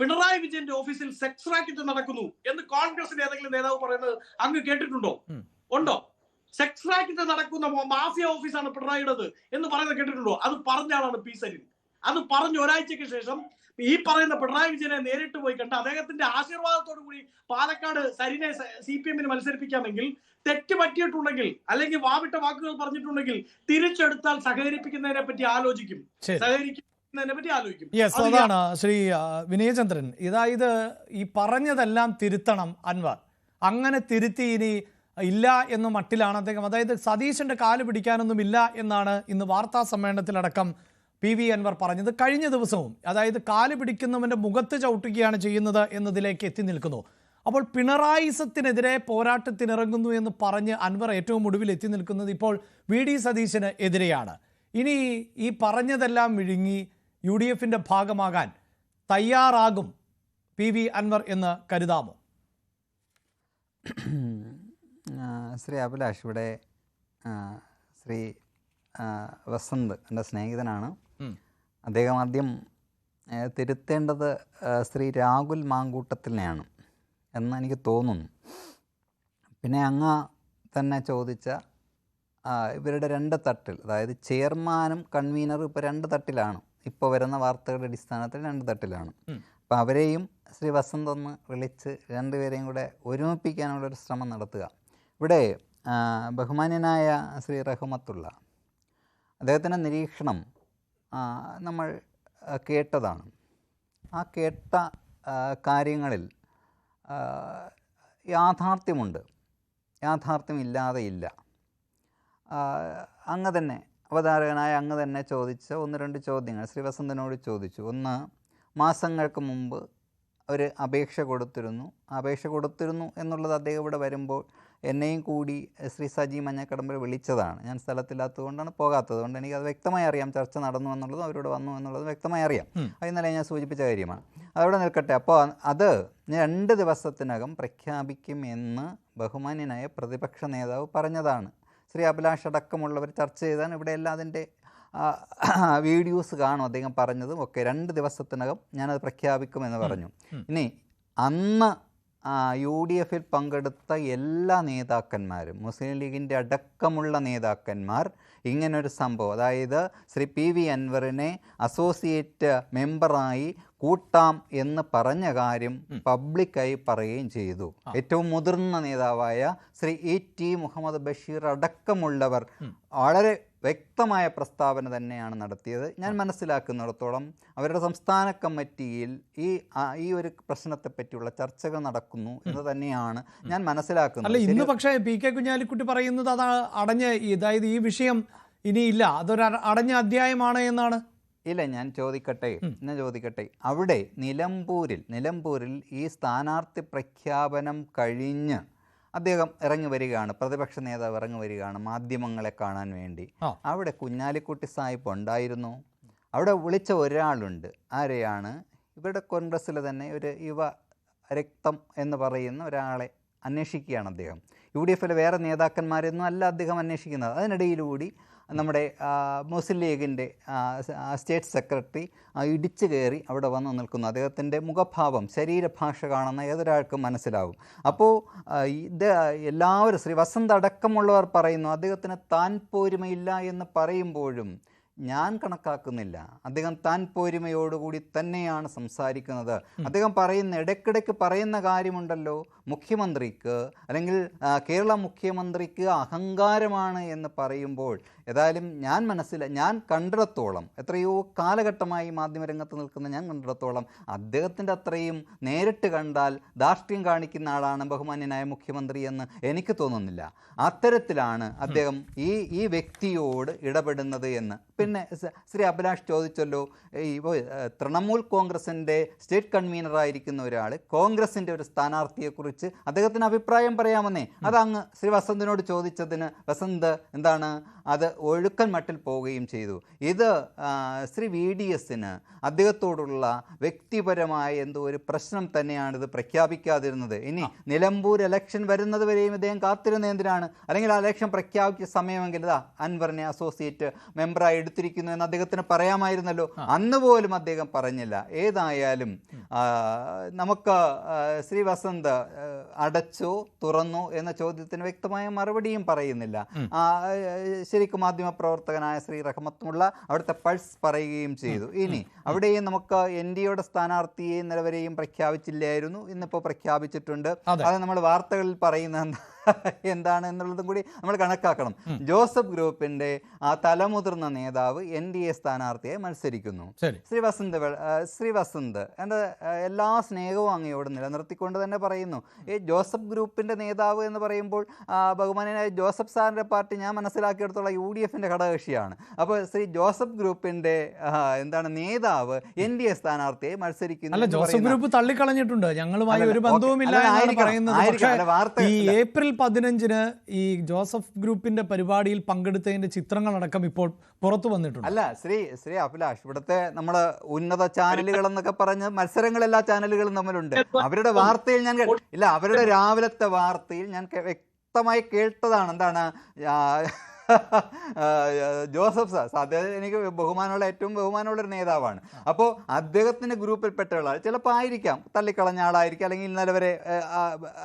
പിണറായി വിജയന്റെ ഓഫീസിൽ സെക്സ് റാക്കറ്റ് നടക്കുന്നു എന്ന് കോൺഗ്രസിന്റെ ഏതെങ്കിലും നേതാവ് പറയുന്നത് അങ്ങ് കേട്ടിട്ടുണ്ടോ? ഉണ്ടോ? സെക്സ് റാക്കറ്റ് നടക്കുന്ന മാഫിയ ഓഫീസാണ് പിണറായിയുടേത് എന്ന് പറയുന്നത് കേട്ടിട്ടുണ്ടോ? അത് പറഞ്ഞ ആളാണ് പി സരിൻ. അത് പറഞ്ഞ ഒരാഴ്ചക്ക് ശേഷം ഈ പറയുന്ന പിണറായി വിജയനെ നേരിട്ട് പോയി കണ്ട് അദ്ദേഹത്തിന്റെ ആശീർവാദത്തോടു കൂടി പാലക്കാട് സരിനെ CPM മത്സരിപ്പിക്കാമെങ്കിൽ, തെറ്റ് പറ്റിയിട്ടുണ്ടെങ്കിൽ അല്ലെങ്കിൽ വാവിട്ട വാക്കുകൾ പറഞ്ഞിട്ടുണ്ടെങ്കിൽ തിരിച്ചെടുത്താൽ സഹകരിപ്പിക്കുന്നതിനെ പറ്റി ആലോചിക്കും. യെസ്, അതാണ് ശ്രീ വിനയചന്ദ്രൻ. ഇതായത് ഈ പറഞ്ഞതെല്ലാം തിരുത്തണം അൻവർ. അങ്ങനെ തിരുത്തി ഇനി ഇല്ല എന്ന മട്ടിലാണ് അദ്ദേഹം. അതായത് സതീശന്റെ കാല് പിടിക്കാനൊന്നുമില്ല എന്നാണ് ഇന്ന് വാർത്താ സമ്മേളനത്തിലടക്കം PV അൻവർ പറഞ്ഞത്. കഴിഞ്ഞ ദിവസവും അതായത് കാല് പിടിക്കുന്നവന്റെ മുഖത്ത് ചവിട്ടുകയാണ് ചെയ്യുന്നത് എന്നതിലേക്ക് എത്തി നിൽക്കുന്നു. അപ്പോൾ പിണറായിസത്തിനെതിരെ പോരാട്ടത്തിനിറങ്ങുന്നു എന്ന് പറഞ്ഞ് അൻവർ ഏറ്റവും ഒടുവിൽ എത്തി നിൽക്കുന്നത് ഇപ്പോൾ VD സതീശന് എതിരെയാണ്. ഇനി ഈ പറഞ്ഞതെല്ലാം വിഴുങ്ങി UDFന്റെ ഭാഗമാകാൻ തയ്യാറാകും PV അൻവർ എന്ന് കരുതാമോ? ശ്രീ അഭിലാഷ്, ഇവിടെ ശ്രീ വസന്ത് എൻ്റെ സ്നേഹിതനാണ്. അദ്ദേഹം ആദ്യം തിരുത്തേണ്ടത് ശ്രീ രാഹുൽ മാങ്കൂട്ടത്തിനെയാണ് എന്ന് എനിക്ക് തോന്നുന്നു. പിന്നെ അങ്ങ് തന്നെ ചോദിച്ച ഇവരുടെ രണ്ട് തട്ടിൽ, അതായത് ചെയർമാനും കൺവീനറും ഇപ്പോൾ രണ്ട് തട്ടിലാണ്. ഇപ്പോൾ വരുന്ന വാർത്തകളുടെ അടിസ്ഥാനത്തിൽ രണ്ട് തട്ടിലാണ്. അപ്പോൾ അവരെയും ശ്രീ വസന്ത് ഒന്ന് വിളിച്ച് രണ്ടുപേരെയും കൂടെ ഒരുമിപ്പിക്കാനുള്ളൊരു ശ്രമം നടത്തുക. ഇവിടെ ബഹുമാന്യനായ ശ്രീ റഹ്മത്തുള്ള അദ്ദേഹത്തിൻ്റെ നിരീക്ഷണം നമ്മൾ കേട്ടതാണ്. ആ കേട്ട കാര്യങ്ങളിൽ യാഥാർത്ഥ്യമുണ്ട്, യാഥാർത്ഥ്യമില്ലാതെ ഇല്ല. അങ്ങ് തന്നെ അവതാരകനായ അങ്ങ് തന്നെ ചോദിച്ച ഒന്ന് രണ്ട് ചോദ്യങ്ങൾ ശ്രീ വസന്തനോട് ചോദിച്ചു. ഒന്ന്, മാസങ്ങൾക്ക് മുമ്പ് ഒരു അപേക്ഷ കൊടുത്തിരുന്നു എന്നുള്ളത് അദ്ദേഹം ഇവിടെ വരുമ്പോൾ എന്നെയും കൂടി ശ്രീ സജി മഞ്ഞക്കടമ്പിൽ വിളിച്ചതാണ്. ഞാൻ സ്ഥലത്തില്ലാത്തതുകൊണ്ടാണ് പോകാത്തത്. അതുകൊണ്ട് എനിക്കത് വ്യക്തമായി അറിയാം. ചർച്ച നടന്നു എന്നുള്ളതും അവരോട് വന്നു എന്നുള്ളതും വ്യക്തമായി അറിയാം. അത് ഇന്നലെ ഞാൻ സൂചിപ്പിച്ച കാര്യമാണ്. അതവിടെ നിൽക്കട്ടെ. അപ്പോൾ അത് 2 ദിവസത്തിനകം പ്രഖ്യാപിക്കുമെന്ന് ബഹുമാന്യനായ പ്രതിപക്ഷ നേതാവ് പറഞ്ഞതാണ്. ശ്രീ അഭിലാഷ് അടക്കമുള്ളവർ ചർച്ച ചെയ്താണ്. ഇവിടെ എല്ലാം അതിൻ്റെ വീഡിയോസ് കാണും അദ്ദേഹം പറഞ്ഞതും ഒക്കെ. 2 ദിവസത്തിനകം ഞാനത് പ്രഖ്യാപിക്കുമെന്ന് പറഞ്ഞു. ഇനി അന്ന് UDFിൽ പങ്കെടുത്ത എല്ലാ നേതാക്കന്മാരും, മുസ്ലിം ലീഗിൻ്റെ അടക്കമുള്ള നേതാക്കന്മാർ ഇങ്ങനൊരു സംഭവം, അതായത് ശ്രീ PV അൻവറിനെ അസോസിയേറ്റ് മെമ്പറായി കൂട്ടാം എന്ന് പറഞ്ഞ കാര്യം പബ്ലിക്കായി പറയുകയും ചെയ്തു. ഏറ്റവും മുതിർന്ന നേതാവായ ശ്രീ ET മുഹമ്മദ് ബഷീർ അടക്കമുള്ളവർ വളരെ വ്യക്തമായ പ്രസ്താവന തന്നെയാണ് നടത്തിയത്. ഞാൻ മനസ്സിലാക്കുന്നിടത്തോളം അവരുടെ സംസ്ഥാന കമ്മിറ്റിയിൽ ഈ ഒരു പ്രശ്നത്തെ പറ്റിയുള്ള ചർച്ചകൾ നടക്കുന്നു എന്ന് തന്നെയാണ് ഞാൻ മനസ്സിലാക്കുന്നത്. അല്ല, ഇന്ന് പക്ഷേ PK കുഞ്ഞാലിക്കുട്ടി പറയുന്നത് അത് അതായത് ഈ വിഷയം ഇനിയില്ല, അതൊരു അടഞ്ഞ അധ്യായമാണ് എന്നാണ്. ഇല്ല, ഞാൻ ചോദിക്കട്ടെ. അവിടെ നിലമ്പൂരിൽ ഈ സ്ഥാനാർത്ഥി പ്രഖ്യാപനം കഴിഞ്ഞ് അദ്ദേഹം ഇറങ്ങി വരികയാണ്, പ്രതിപക്ഷ നേതാവ് ഇറങ്ങി വരികയാണ് മാധ്യമങ്ങളെ കാണാൻ വേണ്ടി. അവിടെ കുഞ്ഞാലിക്കുട്ടി സാഹിബ് ഉണ്ടായിരുന്നു. അവിടെ വിളിച്ച ഒരാളുണ്ട്. ആരെയാണ്? ഇവരുടെ കോൺഗ്രസ്സിലെ തന്നെ ഒരു യുവ രക്തം എന്ന് പറയുന്ന ഒരാളെ അന്വേഷിക്കുകയാണ് അദ്ദേഹം. UDFിലെ വേറെ നേതാക്കന്മാരെയൊന്നും അല്ല അദ്ദേഹം അന്വേഷിക്കുന്നത്. അതിനിടയിലൂടി നമ്മുടെ മുസ്ലിം ലീഗിൻ്റെ സ്റ്റേറ്റ് സെക്രട്ടറി ഇടിച്ചു കയറി അവിടെ വന്ന് നിൽക്കുന്നു. അദ്ദേഹത്തിൻ്റെ മുഖഭാവം, ശരീരഭാഷ കാണുന്ന ഏതൊരാൾക്കും മനസ്സിലാവും. അപ്പോൾ ഇത് എല്ലാവരും, ശ്രീ വസന്ത് അടക്കമുള്ളവർ പറയുന്നു അദ്ദേഹത്തിന് താൻ പോരുമയില്ല എന്ന് പറയുമ്പോഴും ഞാൻ കണക്കാക്കുന്നില്ല. അദ്ദേഹം താൻ പോരുമയോടുകൂടി തന്നെയാണ് സംസാരിക്കുന്നത്. അദ്ദേഹം ഇടയ്ക്കിടയ്ക്ക് പറയുന്ന കാര്യമുണ്ടല്ലോ, മുഖ്യമന്ത്രിക്ക് അല്ലെങ്കിൽ കേരള മുഖ്യമന്ത്രിക്ക് അഹങ്കാരമാണ് എന്ന് പറയുമ്പോൾ ഏതായാലും ഞാൻ കണ്ടിടത്തോളം, എത്രയോ കാലഘട്ടമായി മാധ്യമരംഗത്ത് നിൽക്കുന്ന ഞാൻ കണ്ടിടത്തോളം അദ്ദേഹത്തിൻ്റെ അത്രയും നേരിട്ട് കണ്ടാൽ ധാർഷ്ട്യം കാണിക്കുന്ന ആളാണ് ബഹുമാന്യനായ മുഖ്യമന്ത്രി എന്ന് എനിക്ക് തോന്നുന്നില്ല. അത്തരത്തിലാണ് അദ്ദേഹം ഈ വ്യക്തിയോട് ഇടപെടുന്നത് എന്ന്. പിന്നെ ശ്രീ അഭിലാഷ് ചോദിച്ചല്ലോ, ഈ തൃണമൂൽ കോൺഗ്രസിൻ്റെ സ്റ്റേറ്റ് കൺവീനറായിരിക്കുന്ന ഒരാൾ കോൺഗ്രസിൻ്റെ ഒരു സ്ഥാനാർത്ഥിയെക്കുറിച്ച് അദ്ദേഹത്തിന് അഭിപ്രായം പറയാമെന്നേ. അതങ്ങ് ശ്രീ വസന്തിനോട് ചോദിച്ചതിന് വസന്ത് എന്താണ് അത് ഒഴുക്കൻ മട്ടിൽ പോവുകയും ചെയ്തു. ഇത് ശ്രീ VDS അദ്ദേഹത്തോടുള്ള വ്യക്തിപരമായ എന്തോ ഒരു പ്രശ്നം തന്നെയാണിത് പ്രഖ്യാപിക്കാതിരുന്നത്. ഇനി നിലമ്പൂർ ഇലക്ഷൻ വരുന്നത് വരെയും ഇദ്ദേഹം കാത്തിരുന്ന എന്തിനാണ്? അല്ലെങ്കിൽ ആ ഇലക്ഷൻ പ്രഖ്യാപിച്ച സമയമെങ്കിൽ ഇതാ അൻവറിനെ അസോസിയേറ്റ് മെമ്പറായി എടുത്തിരിക്കുന്നു എന്ന് അദ്ദേഹത്തിന് പറയാമായിരുന്നല്ലോ. അന്ന് പോലും അദ്ദേഹം പറഞ്ഞില്ല. ഏതായാലും നമുക്ക് ശ്രീ വസന്ത് അടച്ചോ തുറന്നോ എന്ന ചോദ്യത്തിന് വ്യക്തമായ മറുപടിയും പറയുന്നില്ല. ശരിക്കും മാധ്യമപ്രവർത്തകനായ ശ്രീ റഹ്മത്തുള്ള അവിടുത്തെ പൾസ് പറയുകയും ചെയ്തു. ഇനി അവിടെയും നമുക്ക് NDAയുടെ സ്ഥാനാർത്ഥിയെ ഇന്നലെ വരെയും പ്രഖ്യാപിച്ചില്ലായിരുന്നു, ഇന്നിപ്പോൾ പ്രഖ്യാപിച്ചിട്ടുണ്ട്. അത് നമ്മൾ വാർത്തകളിൽ പറയുന്ന എന്താണ് എന്നുള്ളതും കൂടി നമ്മൾ കണക്കാക്കണം. ജോസഫ് ഗ്രൂപ്പിന്റെ തലമുതിർന്ന നേതാവ് NDA സ്ഥാനാർത്ഥിയെ മത്സരിക്കുന്നു. ശ്രീ വസന്ത് എൻ്റെ എല്ലാ സ്നേഹവും അങ്ങയോട് നിലനിർത്തിക്കൊണ്ട് തന്നെ പറയുന്നു, ഈ ജോസഫ് ഗ്രൂപ്പിന്റെ നേതാവ് എന്ന് പറയുമ്പോൾ ബഹുമാനായ ജോസഫ് സാറിന്റെ പാർട്ടി ഞാൻ മനസ്സിലാക്കിയെടുത്തുള്ള UDFന്റെ ഘടകകക്ഷിയാണ്. അപ്പോൾ ശ്രീ ജോസഫ് ഗ്രൂപ്പിന്റെ നേതാവ് NDA സ്ഥാനാർത്ഥിയെ മത്സരിക്കുന്നു. ജോസഫ് ഗ്രൂപ്പ് തള്ളിക്കളഞ്ഞിട്ടുണ്ട്, ഞങ്ങളുമായി ഒരു ബന്ധവുമില്ല എന്നാണ് പറയുന്നത്. ഈ ഏപ്രിൽ 15 ഈ ജോസഫ് ഗ്രൂപ്പിന്റെ പരിപാടിയിൽ പങ്കെടുത്തതിന്റെ ചിത്രങ്ങളടക്കം ഇപ്പോൾ പുറത്തു വന്നിട്ടുണ്ട്. അല്ല ശ്രീ അഭിലാഷ്, ഇവിടുത്തെ നമ്മുടെ ഉന്നത ചാനലുകൾ എന്നൊക്കെ പറഞ്ഞ് മത്സരങ്ങൾ എല്ലാ ചാനലുകളും തമ്മിലുണ്ട്. അവരുടെ വാർത്തയിൽ അവരുടെ രാവിലത്തെ വാർത്തയിൽ ഞാൻ വ്യക്തമായി കേട്ടതാണ്. എന്താണ് ജോസഫ് സാർ അദ്ദേഹം എനിക്ക് ഏറ്റവും ബഹുമാനമുള്ളൊരു നേതാവാണ്. അപ്പോൾ അദ്ദേഹത്തിൻ്റെ ഗ്രൂപ്പിൽപ്പെട്ട ആൾ ചിലപ്പോൾ ആയിരിക്കാം, തള്ളിക്കളഞ്ഞ ആളായിരിക്കും, അല്ലെങ്കിൽ ഇന്നലെ വരെ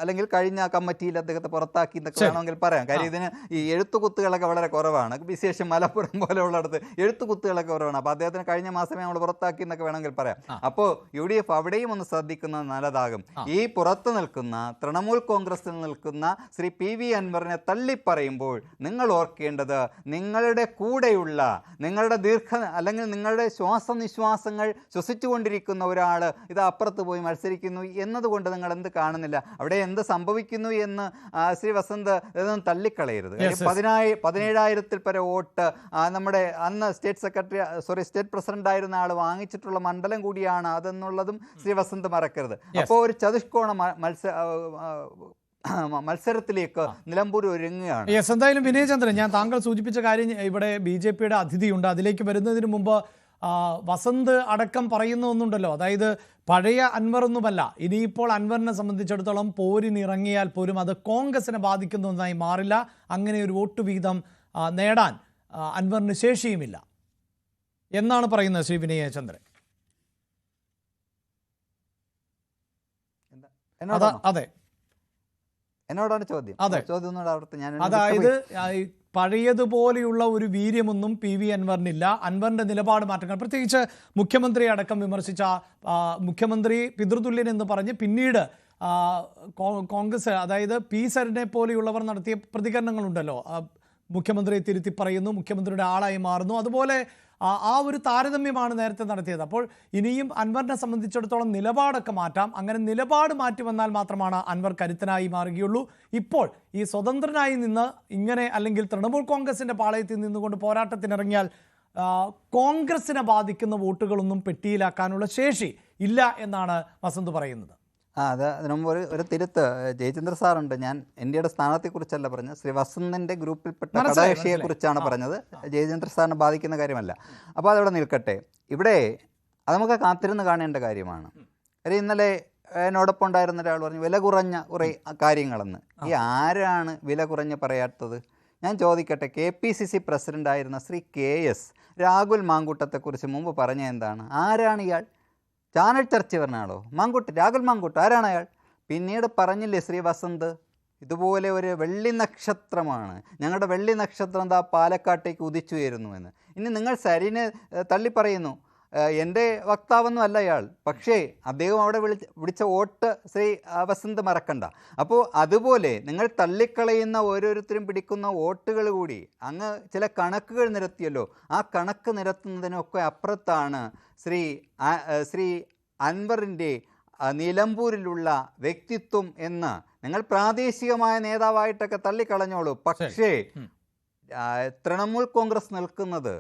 അല്ലെങ്കിൽ കഴിഞ്ഞ കമ്മിറ്റിയിൽ അദ്ദേഹത്തെ പുറത്താക്കി എന്നൊക്കെ വേണമെങ്കിൽ പറയാം. കാര്യം ഇതിന് ഈ എഴുത്തുകുത്തുകളൊക്കെ വളരെ കുറവാണ്, വിശേഷം മലപ്പുറം പോലെയുള്ളിടത്ത് എഴുത്തുകുത്തുകളൊക്കെ കുറവാണ്. അപ്പോൾ അദ്ദേഹത്തിന് കഴിഞ്ഞ മാസമേ നമ്മൾ പുറത്താക്കി എന്നൊക്കെ വേണമെങ്കിൽ പറയാം. അപ്പോൾ UDF അവിടെയും ഒന്ന് ശ്രദ്ധിക്കുന്നത് നല്ലതാകും. ഈ പുറത്ത് നിൽക്കുന്ന തൃണമൂൽ കോൺഗ്രസിൽ നിൽക്കുന്ന ശ്രീ PV അൻവറിനെ തള്ളിപ്പറയുമ്പോൾ നിങ്ങൾ ഓർക്കേണ്ടത് നിങ്ങളുടെ കൂടെയുള്ള നിങ്ങളുടെ അല്ലെങ്കിൽ നിങ്ങളുടെ ശ്വാസനിശ്വാസങ്ങൾ ശ്വസിച്ചുകൊണ്ടിരിക്കുന്ന ഒരാൾ ഇത് അപ്പുറത്ത് പോയി മത്സരിക്കുന്നു എന്നതുകൊണ്ട് നിങ്ങൾ എന്ത് കാണുന്നില്ല, അവിടെ എന്ത് സംഭവിക്കുന്നു എന്ന് ശ്രീ വസന്ത് ഇതൊന്നും തള്ളിക്കളയരുത്. 17,000 പരം വോട്ട് നമ്മുടെ അന്ന് സ്റ്റേറ്റ് പ്രസിഡന്റ് ആയിരുന്ന ആൾ വാങ്ങിച്ചിട്ടുള്ള മണ്ഡലം കൂടിയാണ് അതെന്നുള്ളതും ശ്രീ വസന്ത് മറക്കരുത്. അപ്പോൾ ഒരു ചതുഷ്കോണ മത്സരത്തിലേക്ക് നിലമ്പൂർ ഒരുങ്ങുകയാണ്. എന്തായാലും വിനയചന്ദ്രൻ, ഞാൻ താങ്കൾ സൂചിപ്പിച്ച കാര്യം, ഇവിടെ BJPയുടെ അതിഥിയുണ്ട്, അതിലേക്ക് വരുന്നതിന് മുമ്പ് വസന്ത് അടക്കം പറയുന്ന ഒന്നുണ്ടല്ലോ, അതായത് പഴയ അൻവർ ഒന്നുമല്ല, ഇനിയിപ്പോൾ അൻവറിനെ സംബന്ധിച്ചിടത്തോളം പോരിനിറങ്ങിയാൽ പോലും അത് കോൺഗ്രസിനെ ബാധിക്കുന്ന ഒന്നായി മാറില്ല, അങ്ങനെ ഒരു വോട്ട് വിഹിതം നേടാൻ അൻവറിന് ശേഷിയുമില്ല എന്നാണ് പറയുന്നത് ശ്രീ വിനയചന്ദ്രൻ. അതെ, എന്നോടാണ് ചോദ്യം. അതായത് പഴയതുപോലെയുള്ള ഒരു വീര്യമൊന്നും PV അൻവറിനില്ല. അൻവറിന്റെ നിലപാട് മാറ്റങ്ങൾ, പ്രത്യേകിച്ച് മുഖ്യമന്ത്രി അടക്കം വിമർശിച്ച മുഖ്യമന്ത്രി പിതൃതുല്യൻ എന്ന് പറഞ്ഞ് പിന്നീട് കോൺഗ്രസ്, അതായത് P സരിനെ പോലെയുള്ളവർ നടത്തിയ പ്രതികരണങ്ങളുണ്ടല്ലോ, മുഖ്യമന്ത്രിയെ തിരുത്തി പറയുന്നു, മുഖ്യമന്ത്രിയുടെ ആളായി മാറുന്നു, അതുപോലെ ആ ഒരു താരതമ്യമാണ് നേരത്തെ നടത്തിയത്. അപ്പോൾ ഇനിയും അൻവറിനെ സംബന്ധിച്ചിടത്തോളം നിലപാടൊക്കെ മാറ്റാം. അങ്ങനെ നിലപാട് മാറ്റി വന്നാൽ മാത്രമാണ് അൻവർ കരുത്തനായി മാറുകയുള്ളൂ. ഇപ്പോൾ ഈ സ്വതന്ത്രനായി നിന്ന് ഇങ്ങനെ, അല്ലെങ്കിൽ തൃണമൂൽ കോൺഗ്രസിന്റെ പാളയത്തിൽ നിന്നുകൊണ്ട് പോരാട്ടത്തിനിറങ്ങിയാൽ കോൺഗ്രസിനെ ബാധിക്കുന്ന വോട്ടുകളൊന്നും പെട്ടിയിലാക്കാനുള്ള ശേഷി ഇല്ല എന്നാണ് വസന്ത് പറയുന്നത്. അതിനു മുമ്പ് ഒരു തിരുത്ത്. ജയചന്ദ്ര സാറുണ്ട്, ഞാൻ NDAയുടെ സ്ഥാനാർത്ഥിയെക്കുറിച്ചല്ല പറഞ്ഞത്, ശ്രീ വസന്തിൻ്റെ ഗ്രൂപ്പിൽപ്പെട്ട ഘടകകക്ഷിയെക്കുറിച്ചാണ് പറഞ്ഞത്. ജയചന്ദ്ര സാറിനെ ബാധിക്കുന്ന കാര്യമല്ല. അപ്പോൾ അതവിടെ നിൽക്കട്ടെ. ഇവിടെ അത് നമുക്ക് കാത്തിരുന്ന് കാണേണ്ട കാര്യമാണ്. ഇന്നലെ എന്നോടൊപ്പം ഉണ്ടായിരുന്ന ഒരാൾ പറഞ്ഞു വില കുറഞ്ഞ കുറേ കാര്യങ്ങളെന്ന്. ഈ ആരാണ് വില കുറഞ്ഞ് പറയാത്തത്? ഞാൻ ചോദിക്കട്ടെ, KPCC പ്രസിഡൻ്റായിരുന്ന ശ്രീ KS രാഹുൽ മാങ്കൂട്ടത്തെക്കുറിച്ച് മുമ്പ് പറഞ്ഞ എന്താണ്? ആരാണ് ഇയാൾ? ചാനൽ ചർച്ച പറഞ്ഞ ആളോ? രാഹുൽ മാങ്കൂട്ട് ആരാണ് അയാൾ? പിന്നീട് പറഞ്ഞില്ലേ ശ്രീ വസന്ത്, ഇതുപോലെ ഒരു വെള്ളി നക്ഷത്രമാണ്, ഞങ്ങളുടെ വെള്ളി നക്ഷത്രം എന്താ പാലക്കാട്ടേക്ക് ഉദിച്ചുയരുന്നു എന്ന്. ഇനി നിങ്ങൾ സരിനെ തള്ളിപ്പറയുന്നു. എൻ്റെ വക്താവൊന്നും അല്ല അയാൾ, പക്ഷേ അദ്ദേഹം അവിടെ വിളിച്ച വോട്ട് ശ്രീ വസന്ത് മറക്കണ്ട. അപ്പോൾ അതുപോലെ നിങ്ങൾ തള്ളിക്കളയുന്ന ഓരോരുത്തരും പിടിക്കുന്ന വോട്ടുകൾ കൂടി അങ്ങ് ചില കണക്കുകൾ നിരത്തിയല്ലോ, ആ കണക്ക് നിരത്തുന്നതിനൊക്കെ അപ്പുറത്താണ് ശ്രീ അൻവറിൻ്റെ നിലമ്പൂരിലുള്ള വ്യക്തിത്വം എന്ന് നിങ്ങൾ പ്രാദേശികമായ നേതാവായിട്ടൊക്കെ തള്ളിക്കളഞ്ഞോളൂ. പക്ഷേ തൃണമൂൽ കോൺഗ്രസ് നിൽക്കുന്നത്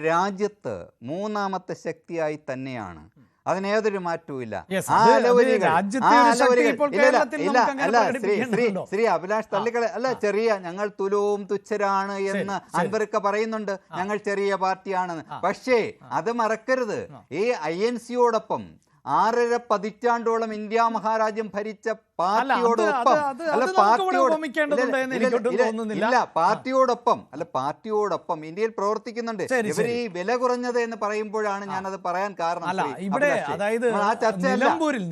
രാജ്യത്ത് മൂന്നാമത്തെ ശക്തിയായി തന്നെയാണ്. അതിനേതൊരു മാറ്റവും ഇല്ല. Yes, ആ അത് അലവരികൾ രാജ്യത്തെ ഒരു ശക്തി ഇപ്പോൾ കേരളത്തിൽ ഇല്ല നമുക്ക് അങ്ങനെ അല്ല പ്രകടിപ്പിക്കേണ്ടതുണ്ടോ? ശ്രീ അഭിലാഷ് തള്ളിക്കളെ അല്ല, ചെറിയ ഞങ്ങൾ തുലവും തുച്ഛരാണ് എന്ന് അൻവർക്ക് പറയുന്നുണ്ട്, ഞങ്ങൾ ചെറിയ പാർട്ടിയാണെന്ന്. പക്ഷേ അത് മറക്കരുത്, ഈ INC-യോടൊപ്പം 6.5 പതിറ്റാണ്ടോളം ഇന്ത്യ മഹാരാജ്യം ഭരിച്ച പാർട്ടിയോടൊപ്പം പാർട്ടിയോടൊപ്പം ഇന്ത്യയിൽ പ്രവർത്തിക്കുന്നുണ്ട് ഇവർ. ഈ വില കുറഞ്ഞത് എന്ന് പറയുമ്പോഴാണ് ഞാനത് പറയാൻ കാരണം. ഇവിടെ അതായത്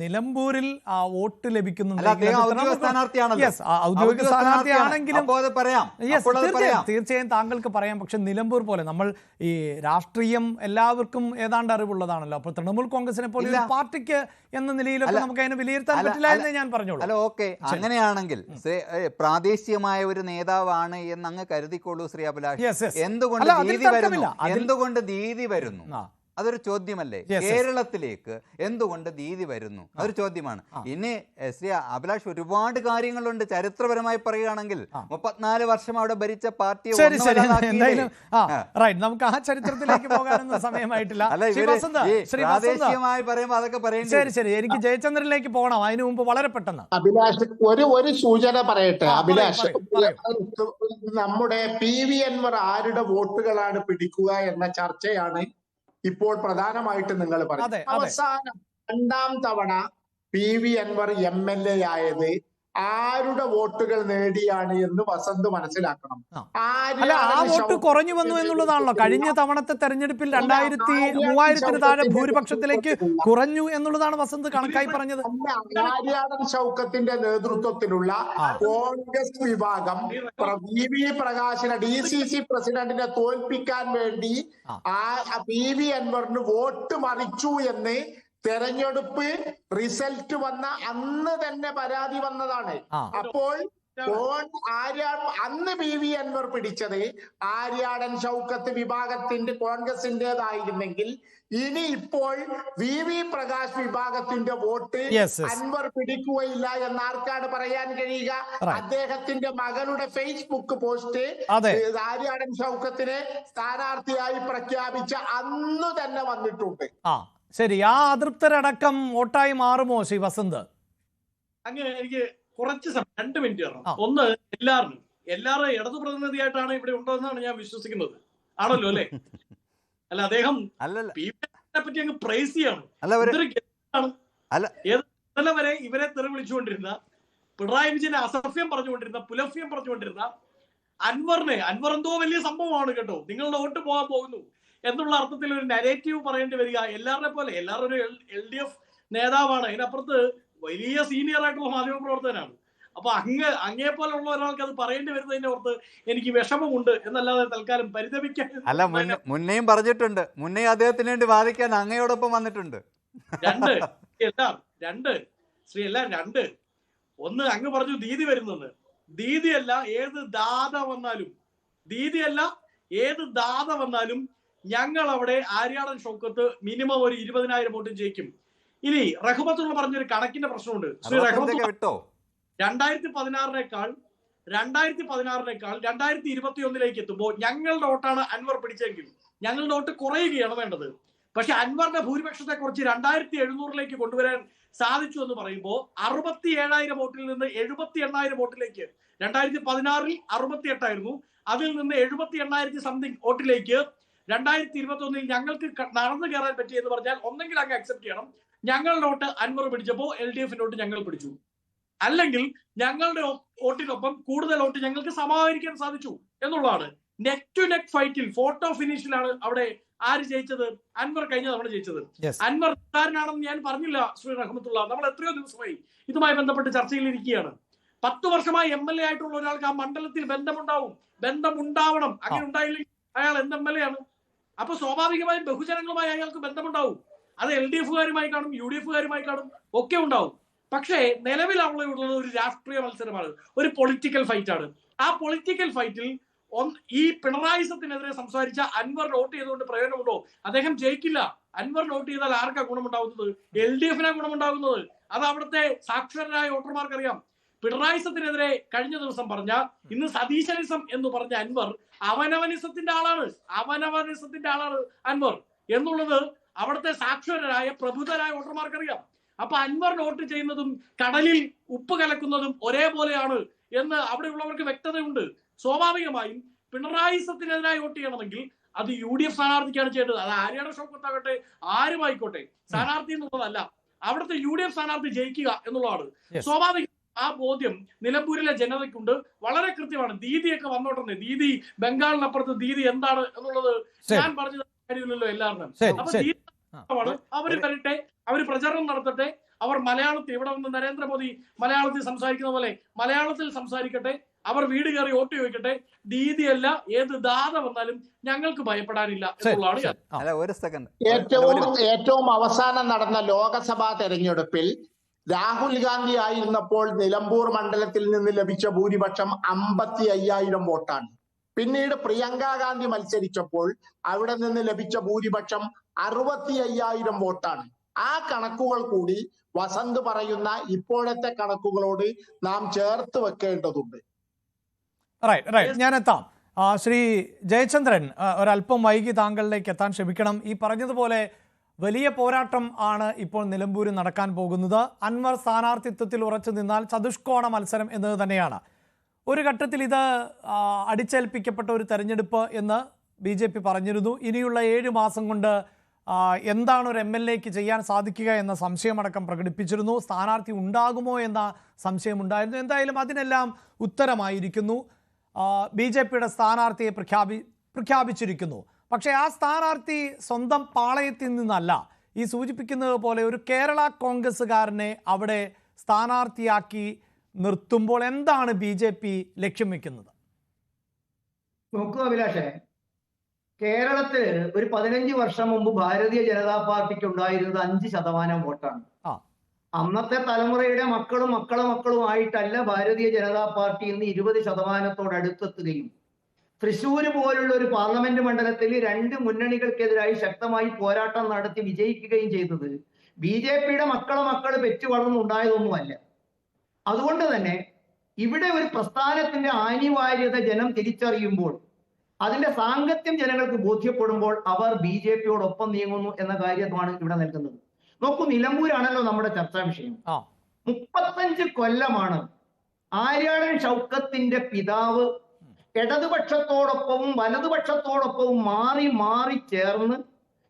നിലമ്പൂരിൽ വോട്ട് ലഭിക്കുന്നുണ്ട്. ഔദ്യോഗിക സ്ഥാനാർത്ഥിയാണെങ്കിലും തീർച്ചയായും താങ്കൾക്ക് പറയാം. പക്ഷെ നിലമ്പൂർ പോലെ നമ്മൾ ഈ രാഷ്ട്രീയം എല്ലാവർക്കും ഏതാണ്ട് അറിവുള്ളതാണല്ലോ. അപ്പോൾ തൃണമൂൽ കോൺഗ്രസിനെ പോലെ ഒരു പാർട്ടിക്ക് എന്ന നിലയിലൊക്കെ നമുക്ക് അതിനെ വിലയിരുത്താൻ പറ്റില്ല എന്ന് ഞാൻ പറഞ്ഞു. അല്ല, ഓക്കെ, അങ്ങനെയാണെങ്കിൽ പ്രാദേശികമായ ഒരു നേതാവാണ് എന്ന് അങ്ങ് കരുതിക്കോളൂ ശ്രീ അഭിലാഷ്. എന്തുകൊണ്ട് ദീദി വരുന്നു അതൊരു ചോദ്യമല്ലേ? കേരളത്തിലേക്ക് എന്തുകൊണ്ട് ദീദി വരുന്നു അതൊരു ചോദ്യമാണ്. ഇനി ശ്രീ അഭിലാഷ് ഒരുപാട് കാര്യങ്ങളുണ്ട് ചരിത്രപരമായി പറയുകയാണെങ്കിൽ. 34 വർഷം അവിടെ ഭരിച്ച പാർട്ടിയെ നമുക്ക് ആ ചരിത്രത്തിലേക്ക് പോകാനൊന്നും സമയമായിട്ടില്ല. പ്രാദേശികമായി പറയുമ്പോൾ അതൊക്കെ പറയും. ശരി, എനിക്ക് ജയചന്ദ്രനിലേക്ക് പോകണം. അതിനു മുമ്പ് വളരെ പെട്ടെന്ന് അഭിലാഷ് ഒരു സൂചന പറയട്ടെ. അഭിലാഷ്, നമ്മുടെ PV അൻവർ ആരുടെ വോട്ടുകളാണ് പിടിക്കുക എന്ന ചർച്ചയാണ് ഇപ്പോൾ പ്രധാനമായിട്ട് നിങ്ങൾ പറഞ്ഞു. അവസാനം 2ാം തവണ PV അൻവർ MLA ആയത് ആരുടെ വോട്ടുകൾ നേടിയാണ് എന്ന് വസന്ത് മനസ്സിലാക്കണം. ആ വോട്ട് കുറഞ്ഞു വന്നു എന്നുള്ളതാണല്ലോ. കഴിഞ്ഞ തവണത്തെ തെരഞ്ഞെടുപ്പിൽ 3000-ന് താഴെ ഭൂരിപക്ഷത്തിലേക്ക് കുറഞ്ഞു എന്നുള്ളതാണ് വസന്ത് കണക്കായി പറഞ്ഞത്. ആര്യാടൻ ഷൗക്കത്തിന്റെ നേതൃത്വത്തിലുള്ള കോൺഗ്രസ് വിഭാഗം PV പ്രകാശിനെ DCC പ്രസിഡന്റിനെ തോൽപ്പിക്കാൻ വേണ്ടി PV അൻവറിന് വോട്ട് മറിച്ചു എന്ന് തെരഞ്ഞെടുപ്പ് റിസൾട്ട് വന്ന അന്ന് തന്നെ പരാതി വന്നതാണ്. അപ്പോൾ അന്ന് PV അൻവർ പിടിച്ചത് ആര്യാടൻ ഷൗക്കത്ത് വിഭാഗത്തിന്റെ കോൺഗ്രസിന്റേതായിരുന്നെങ്കിൽ ഇനി ഇപ്പോൾ VV പ്രകാശ് വിഭാഗത്തിന്റെ വോട്ട് അൻവർ പിടിക്കുകയില്ല എന്ന് ആർക്കാണ് പറയാൻ കഴിയുക? അദ്ദേഹത്തിന്റെ മകളുടെ ഫേസ്ബുക്ക് പോസ്റ്റ് ആര്യാടൻ ഷൗക്കത്തിനെ സ്ഥാനാർത്ഥിയായി പ്രഖ്യാപിച്ച അന്ന് തന്നെ വന്നിട്ടുണ്ട്. ശരി, ആ അതൃപ്തരടക്കം വോട്ടായി മാറുമോ ശ്രീ വസന്ത്? അങ്ങനെ എനിക്ക് കുറച്ച് 2 മിനിറ്റ് തരണം. ഒന്ന്, എല്ലാവരും ഇടതു പ്രതിനിധിയായിട്ടാണ് ഇവിടെ ഉണ്ടോന്നാണ് ഞാൻ വിശ്വസിക്കുന്നത്. ആണല്ലോ അല്ലെ? അല്ല, അദ്ദേഹം പറ്റി അങ്ങ് പ്രൈസ് ചെയ്യാണ്. ഇന്നലെ വരെ ഇവരെ തെറി വിളിച്ചുകൊണ്ടിരുന്ന, പിണറായി വിജയനെ അസഭ്യം പറഞ്ഞുകൊണ്ടിരുന്ന, പുലഭ്യം പറഞ്ഞുകൊണ്ടിരുന്ന അൻവർ എന്തോ വലിയ സംഭവമാണ് കേട്ടോ, നിങ്ങളുടെ വോട്ട് പോകാൻ പോകുന്നു എന്നുള്ള അർത്ഥത്തിൽ ഒരു നരേറ്റീവ് പറയേണ്ടി വരിക. എല്ലാവരുടെ പോലെ എല്ലാവരും ഒരു LDF നേതാവാണ്, അതിനപ്പുറത്ത് വലിയ സീനിയർ ആയിട്ടുള്ള മാധ്യമ പ്രവർത്തകനാണ്. അപ്പൊ അങ്ങേ പോലുള്ള ഒരാൾക്ക് അത് പറയേണ്ടി വരുന്നതിന്റെ ഓർത്ത് എനിക്ക് വിഷമമുണ്ട് എന്നല്ലാതെ തൽക്കാലം പരിതപിക്കാൻ. അല്ല, മുന്നേയും പറഞ്ഞിട്ടുണ്ട്, മുന്നേ അദ്ദേഹത്തിന് വേണ്ടി വാദിക്കാൻ അങ്ങയോടൊപ്പം വന്നിട്ടുണ്ട്. രണ്ട് ഒന്ന്, അങ്ങ് പറഞ്ഞു ദീദി വരുന്നത്. ദീദിയല്ല ഏത് ദാത വന്നാലും ഞങ്ങൾ അവിടെ ആര്യാടൻ ഷൗക്കത്ത് മിനിമം ഒരു 20,000 വോട്ടും ജയിക്കും. ഇനി റഹ്മത്തുള്ള പറഞ്ഞൊരു കണക്കിന്റെ പ്രശ്നമുണ്ട്. ശ്രീ റഹ്മത്ത് 2016 2021 എത്തുമ്പോൾ ഞങ്ങളുടെ വോട്ടാണ് അൻവർ പിടിച്ചെങ്കിൽ ഞങ്ങളുടെ വോട്ട് കുറയുകയാണ് വേണ്ടത്. പക്ഷെ അൻവറിന്റെ ഭൂരിപക്ഷത്തെ കുറിച്ച് 2700 കൊണ്ടുവരാൻ സാധിച്ചു എന്ന് പറയുമ്പോൾ 67,000 വോട്ടിൽ നിന്ന് 78,000 വോട്ടിലേക്ക്, 2016 68 അതിൽ നിന്ന് 78,000 സംതിങ് വോട്ടിലേക്ക് 2021 ഞങ്ങൾക്ക് നടന്നു കയറാൻ പറ്റി എന്ന് പറഞ്ഞാൽ ഒന്നെങ്കിൽ അങ്ങ് അക്സെപ്റ്റ് ചെയ്യണം, ഞങ്ങളുടെ വോട്ട് അൻവർ പിടിച്ചപ്പോൾ LDF-ന്റെ വോട്ട് ഞങ്ങൾ പിടിച്ചു, അല്ലെങ്കിൽ ഞങ്ങളുടെ വോട്ടിനൊപ്പം കൂടുതൽ വോട്ട് ഞങ്ങൾക്ക് സമാഹരിക്കാൻ സാധിച്ചു എന്നുള്ളതാണ്. നെക്ക് ടു നെക്ക് ഫൈറ്റിൽ ഫോട്ടോ ഫിനിഷിലാണ് അവിടെ ആര് ജയിച്ചത്? അൻവർ കഴിഞ്ഞ തവണ ജയിച്ചത്. അൻവർ ാണെന്ന് ഞാൻ പറഞ്ഞില്ല ശ്രീ റഹ്മത്തുള്ള. നമ്മൾ എത്രയോ ദിവസമായി ഇതുമായി ബന്ധപ്പെട്ട് ചർച്ചയിൽ ഇരിക്കുകയാണ്. 10 വർഷമായി MLA ആയിട്ടുള്ള ഒരാൾക്ക് ആ മണ്ഡലത്തിൽ ബന്ധമുണ്ടാവണം. അങ്ങനെ ഉണ്ടായില്ലെങ്കിൽ അയാൾ എന്ത് MLA ആണ്? അപ്പൊ സ്വാഭാവികമായും ബഹുജനങ്ങളുമായി അയാൾക്ക് ബന്ധമുണ്ടാവും. അത് LDF-കാരുമായി കാണും, UDF-കാരുമായി കാണും, ഒക്കെ ഉണ്ടാവും. പക്ഷേ നിലവിൽ ഉള്ളത് ഒരു രാഷ്ട്രീയ മത്സരമാണ്, ഒരു പൊളിറ്റിക്കൽ ഫൈറ്റ് ആണ്. ആ പൊളിറ്റിക്കൽ ഫൈറ്റിൽ ഈ പിണറായിസത്തിനെതിരെ സംസാരിച്ച അൻവർ വോട്ട് ചെയ്തുകൊണ്ട് പ്രയോജനമുണ്ടോ? അദ്ദേഹം ജയിക്കില്ല. അൻവർ വോട്ട് ചെയ്താൽ ആർക്കാ ഗുണമുണ്ടാകുന്നത്? LDF-നാ ഗുണമുണ്ടാകുന്നത്. അത് അവിടുത്തെ സാക്ഷരരായ വോട്ടർമാർക്കറിയാം. പിണറായിസത്തിനെതിരെ കഴിഞ്ഞ ദിവസം പറഞ്ഞ ഇന്ന് സതീശനിസം എന്ന് പറഞ്ഞ അൻവർ അവനവനിസത്തിന്റെ ആളാണ് അൻവർ എന്നുള്ളത് അവിടുത്തെ സാക്ഷരരായ പ്രബുദ്ധരായ വോട്ടർമാർക്കറിയാം. അപ്പൊ അൻവർ വോട്ട് ചെയ്യുന്നതും കടലിൽ ഉപ്പ് കലക്കുന്നതും ഒരേപോലെയാണ് എന്ന് അവിടെയുള്ളവർക്ക് വ്യക്തതയുണ്ട്. സ്വാഭാവികമായും പിണറായിസത്തിനെതിരായി വോട്ട് ചെയ്യണമെങ്കിൽ അത് UDF സ്ഥാനാർത്ഥിക്കാണ് ചെയ്യേണ്ടത്. അത് ആര്യാട ഷൗക്കത്താകട്ടെ ആരുമായിക്കോട്ടെ, സ്ഥാനാർത്ഥി എന്നുള്ളതല്ല, അവിടുത്തെ UDF സ്ഥാനാർത്ഥി ജയിക്കുക എന്നുള്ളതാണ്. സ്വാഭാവികം ആ ബോധ്യം നിലമ്പൂരിലെ ജനതയ്ക്കുണ്ട്. വളരെ കൃത്യമാണ്. ദീദിയൊക്കെ വന്നോട്ടെ, ദീദി ബംഗാളിനപ്പുറത്ത് ദീദി എന്താണ് എന്നുള്ളത് ഞാൻ പറഞ്ഞത് കാര്യമില്ലല്ലോ എല്ലാവരും. അപ്പൊ ദീദി അവര് വരട്ടെ, അവര് പ്രചരണം നടത്തട്ടെ, അവർ മലയാളത്തിൽ ഇവിടെ വന്ന് നരേന്ദ്രമോദി മലയാളത്തിൽ സംസാരിക്കുന്ന പോലെ മലയാളത്തിൽ സംസാരിക്കട്ടെ, അവർ വീട് കയറി വോട്ട് ചോദിക്കട്ടെ. ദീദിയല്ല ഏത് ദാത വന്നാലും ഞങ്ങൾക്ക് ഭയപ്പെടാനില്ല എന്നുള്ളതാണ്. ഒരു സെക്കൻഡ്. ഏറ്റവും അവസാനം നടന്ന ലോകസഭാ തെരഞ്ഞെടുപ്പിൽ രാഹുൽ ഗാന്ധി ആയിരുന്നപ്പോൾ നിലമ്പൂർ മണ്ഡലത്തിൽ നിന്ന് ലഭിച്ച ഭൂരിപക്ഷം 55,000 വോട്ടാണ്. പിന്നീട് പ്രിയങ്ക ഗാന്ധി മത്സരിച്ചപ്പോൾ അവിടെ നിന്ന് ലഭിച്ച ഭൂരിപക്ഷം 65,000 വോട്ടാണ്. ആ കണക്കുകൾ കൂടി വസന്ത് പറയുന്ന ഇപ്പോഴത്തെ കണക്കുകളോട് നാം ചേർത്ത് വെക്കേണ്ടതുണ്ട്. ഞാൻ എത്താം. ശ്രീ ജയചന്ദ്രൻ, ഒരല്പം വൈകി താങ്കളിലേക്ക് എത്താൻ ക്ഷമിക്കണം. ഈ പറഞ്ഞതുപോലെ വലിയ പോരാട്ടം ആണ് ഇപ്പോൾ നിലമ്പൂരിൽ നടക്കാൻ പോകുന്നത്. അൻവർ സ്ഥാനാർത്ഥിത്വത്തിൽ ഉറച്ചു നിന്നാൽ ചതുഷ്കോണ മത്സരം എന്നത് തന്നെയാണ്. ഒരു ഘട്ടത്തിൽ ഇത് അടിച്ചേൽപ്പിക്കപ്പെട്ട ഒരു തെരഞ്ഞെടുപ്പ് എന്ന് BJP പറഞ്ഞിരുന്നു. ഇനിയുള്ള 7 മാസം കൊണ്ട് എന്താണ് ഒരു MLAക്ക് ചെയ്യാൻ സാധിക്കുക എന്ന സംശയമടക്കം പ്രകടിപ്പിച്ചിരുന്നു. സ്ഥാനാർത്ഥി ഉണ്ടാകുമോ എന്ന സംശയമുണ്ടായിരുന്നു. എന്തായാലും അതിനെല്ലാം ഉത്തരമായിരിക്കുന്നു. BJPയുടെ സ്ഥാനാർത്ഥിയെ പ്രഖ്യാപിച്ചിരിക്കുന്നു. പക്ഷേ ആ സ്ഥാനാർത്ഥി സ്വന്തം പാളയത്തിൽ നിന്നല്ല. ഈ സൂചിപ്പിക്കുന്നത് പോലെ ഒരു കേരള കോൺഗ്രസ്സുകാരനെ അവിടെ സ്ഥാനാർത്ഥിയാക്കി നിർത്തുമ്പോൾ എന്താണ് BJP ലക്ഷ്യം വെക്കുന്നത്? നോക്കൂ അഭിലാഷേ, കേരളത്തിൽ ഒരു 15 വർഷം മുമ്പ് ഭാരതീയ ജനതാ പാർട്ടിക്ക് ഉണ്ടായിരുന്നത് 5% വോട്ടാണ്. അന്നത്തെ തലമുറയുടെ മക്കളുമായിട്ടല്ല ഭാരതീയ ജനതാ പാർട്ടി ഇന്ന് 20% അടുത്തെത്തുകയും തൃശ്ശൂർ പോലുള്ള ഒരു പാർലമെന്റ് മണ്ഡലത്തിൽ 2 മുന്നണികൾക്കെതിരായി ശക്തമായി പോരാട്ടം നടത്തി വിജയിക്കുകയും ചെയ്തത് BJPയുടെ മക്കള് പെറ്റു വളർന്നുണ്ടായതൊന്നുമല്ല. അതുകൊണ്ട് തന്നെ ഇവിടെ ഒരു പ്രസ്ഥാനത്തിന്റെ അനിവാര്യത ജനം തിരിച്ചറിയുമ്പോൾ, അതിന്റെ സാങ്കത്യം ജനങ്ങൾക്ക് ബോധ്യപ്പെടുമ്പോൾ അവർ BJPയോടൊപ്പം നീങ്ങുന്നു എന്ന കാര്യമാണ് ഇവിടെ നൽകുന്നത്. നോക്കൂ, നിലമ്പൂരാണല്ലോ നമ്മുടെ ചർച്ചാ വിഷയം. 35 കൊല്ലമാണ് ആര്യാടൻ ഷൗക്കത്തിന്റെ പിതാവ് ഇടതുപക്ഷത്തോടൊപ്പവും വലതുപക്ഷത്തോടൊപ്പവും മാറി ചേർന്ന്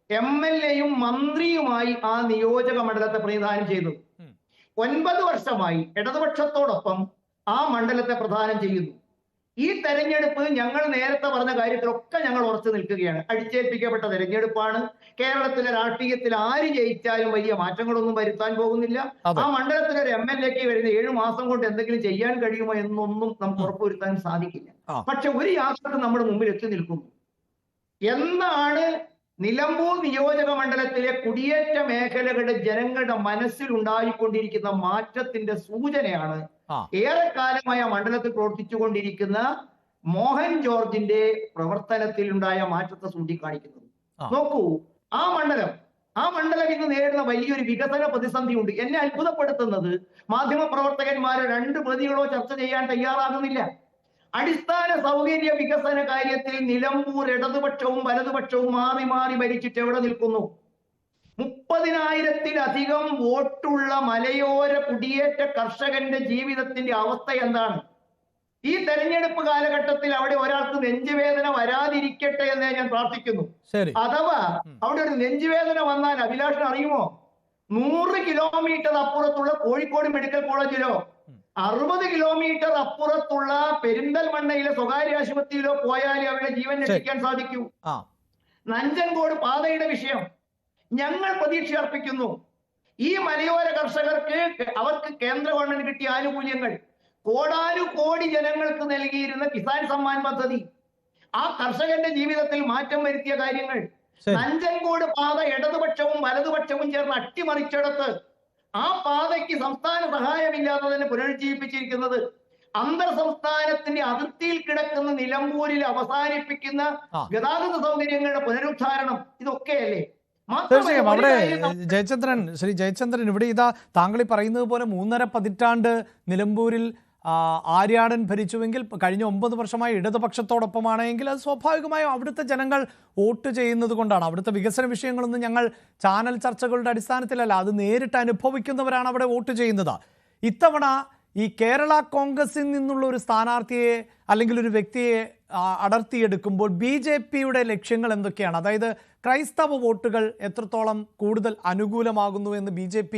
MLAയും മന്ത്രിയുമായി ആ നിയോജക മണ്ഡലത്തെ പ്രതിനിധാനം ചെയ്തു. 9 വർഷമായി ഇടതുപക്ഷത്തോടൊപ്പം ആ മണ്ഡലത്തെ പ്രധാനം ചെയ്യുന്നു. ഈ തെരഞ്ഞെടുപ്പ് ഞങ്ങൾ നേരത്തെ പറഞ്ഞ കാര്യത്തിലൊക്കെ ഞങ്ങൾ ഉറച്ചു നിൽക്കുകയാണ്. അടിച്ചേൽപ്പിക്കപ്പെട്ട തെരഞ്ഞെടുപ്പാണ്. കേരളത്തിലെ രാഷ്ട്രീയത്തിൽ ആര് ജയിച്ചാലും വലിയ മാറ്റങ്ങളൊന്നും വരുത്താൻ പോകുന്നില്ല. ആ മണ്ഡലത്തിലെ ഒരു MLAക്ക് വരുന്ന 7 മാസം കൊണ്ട് എന്തെങ്കിലും ചെയ്യാൻ കഴിയുമോ എന്നൊന്നും നമുക്ക് ഉറപ്പുവരുത്താൻ സാധിക്കില്ല. പക്ഷെ ഒരു യാത്ര നമ്മുടെ മുമ്പിൽ എത്തി നിൽക്കുന്നു. എന്നാണ് നിലമ്പൂർ നിയോജക മണ്ഡലത്തിലെ കുടിയേറ്റ മേഖലകളുടെ ജനങ്ങളുടെ മനസ്സിൽ ഉണ്ടായിക്കൊണ്ടിരിക്കുന്ന മാറ്റത്തിന്റെ സൂചനയാണ് ഏറെക്കാലമായ മണ്ഡലത്തിൽ പ്രവർത്തിച്ചുകൊണ്ടിരിക്കുന്ന മോഹൻ ജോർജിന്റെ പ്രവർത്തനത്തിൽ ഉണ്ടായ മാറ്റത്തെ ചൂണ്ടിക്കാണിക്കുന്നത്. നോക്കൂ, ആ മണ്ഡലം ഇന്ന് നേരിടുന്ന വലിയൊരു വികസന പ്രതിസന്ധി ഉണ്ട്. എന്നെ അത്ഭുതപ്പെടുത്തുന്നത് മാധ്യമ പ്രവർത്തകന്മാരെ 2 പ്രതികളോ ചർച്ച ചെയ്യാൻ തയ്യാറാകുന്നില്ല. അടിസ്ഥാന സൗകര്യ വികസന കാര്യത്തിൽ നിലമ്പൂർ ഇടതുപക്ഷവും വലതുപക്ഷവും മാറി ഭരിച്ചിട്ട് എവിടെ നിൽക്കുന്നു? 30,000-ത്തിലധികം വോട്ടുള്ള മലയോര കുടിയേറ്റ കർഷകന്റെ ജീവിതത്തിന്റെ അവസ്ഥ എന്താണ്? ഈ തെരഞ്ഞെടുപ്പ് കാലഘട്ടത്തിൽ അവിടെ ഒരാൾക്ക് നെഞ്ചുവേദന വരാതിരിക്കട്ടെ എന്ന് ഞാൻ പ്രാർത്ഥിക്കുന്നു. അഥവാ അവിടെ ഒരു നെഞ്ചുവേദന വന്നാൽ അഭിലാഷിന് അറിയുമോ, 100 കിലോമീറ്റർ അപ്പുറത്തുള്ള കോഴിക്കോട് മെഡിക്കൽ കോളേജിലോ 60 കിലോമീറ്റർ അപ്പുറത്തുള്ള പെരിന്തൽമണ്ണയിലെ സ്വകാര്യ ആശുപത്രിയിലോ പോയാലേ അവരുടെ ജീവൻ രക്ഷിക്കാൻ സാധിക്കൂ. നഞ്ചൻകോട് പാതയുടെ വിഷയം ഞങ്ങൾ പ്രതീക്ഷ അർപ്പിക്കുന്നു. ഈ മലയോര കർഷകർക്ക് അവർക്ക് കേന്ദ്ര ഗവൺമെന്റ് കിട്ടിയ ആനുകൂല്യങ്ങൾ, കോടാനുകോടി ജനങ്ങൾക്ക് നൽകിയിരുന്ന കിസാൻ സമ്മാൻ പദ്ധതി, ആ കർഷകന്റെ ജീവിതത്തിൽ മാറ്റം വരുത്തിയ കാര്യങ്ങൾ, നഞ്ചൻകോട് പാത ഇടതുപക്ഷവും വലതുപക്ഷവും ചേർന്ന് അട്ടിമറിച്ചെടുത്ത് ആ പാതയ്ക്ക് സംസ്ഥാന സഹായമില്ലാതെ തന്നെ പുനരുജ്ജീവിപ്പിച്ചിരിക്കുന്നത്, അന്തർ സംസ്ഥാനത്തിന്റെ അതിർത്തിയിൽ കിടക്കുന്ന നിലമ്പൂരിൽ അവസാനിപ്പിക്കുന്ന ഗതാഗത സൗകര്യങ്ങളുടെ പുനരുദ്ധാരണം, ഇതൊക്കെയല്ലേ? തീർച്ചയായും അവിടെ ശ്രീ ജയചന്ദ്രൻ ഇവിടെ ഇതാ താങ്കൾ പറയുന്നത് പോലെ 3.5 പതിറ്റാണ്ട് നിലമ്പൂരിൽ ആര്യാടൻ ഭരിച്ചുവെങ്കിൽ കഴിഞ്ഞ 9 വർഷമായി ഇടതുപക്ഷത്തോടൊപ്പമാണെങ്കിൽ അത് സ്വാഭാവികമായും അവിടുത്തെ ജനങ്ങൾ വോട്ട് ചെയ്യുന്നത് കൊണ്ടാണ്. അവിടുത്തെ വികസന വിഷയങ്ങളൊന്നും ഞങ്ങൾ ചാനൽ ചർച്ചകളുടെ അടിസ്ഥാനത്തിലല്ല, അത് നേരിട്ട് അനുഭവിക്കുന്നവരാണ് അവിടെ വോട്ട് ചെയ്യുന്നത്. ഇത്തവണ ഈ കേരള കോൺഗ്രസിൽ നിന്നുള്ള ഒരു സ്ഥാനാർത്ഥിയെ അല്ലെങ്കിൽ ഒരു വ്യക്തിയെ അടർത്തിയെടുക്കുമ്പോൾ BJPയുടെ ലക്ഷ്യങ്ങൾ എന്തൊക്കെയാണ്? അതായത് ക്രൈസ്തവ വോട്ടുകൾ എത്രത്തോളം കൂടുതൽ അനുകൂലമാകുന്നു എന്ന് BJP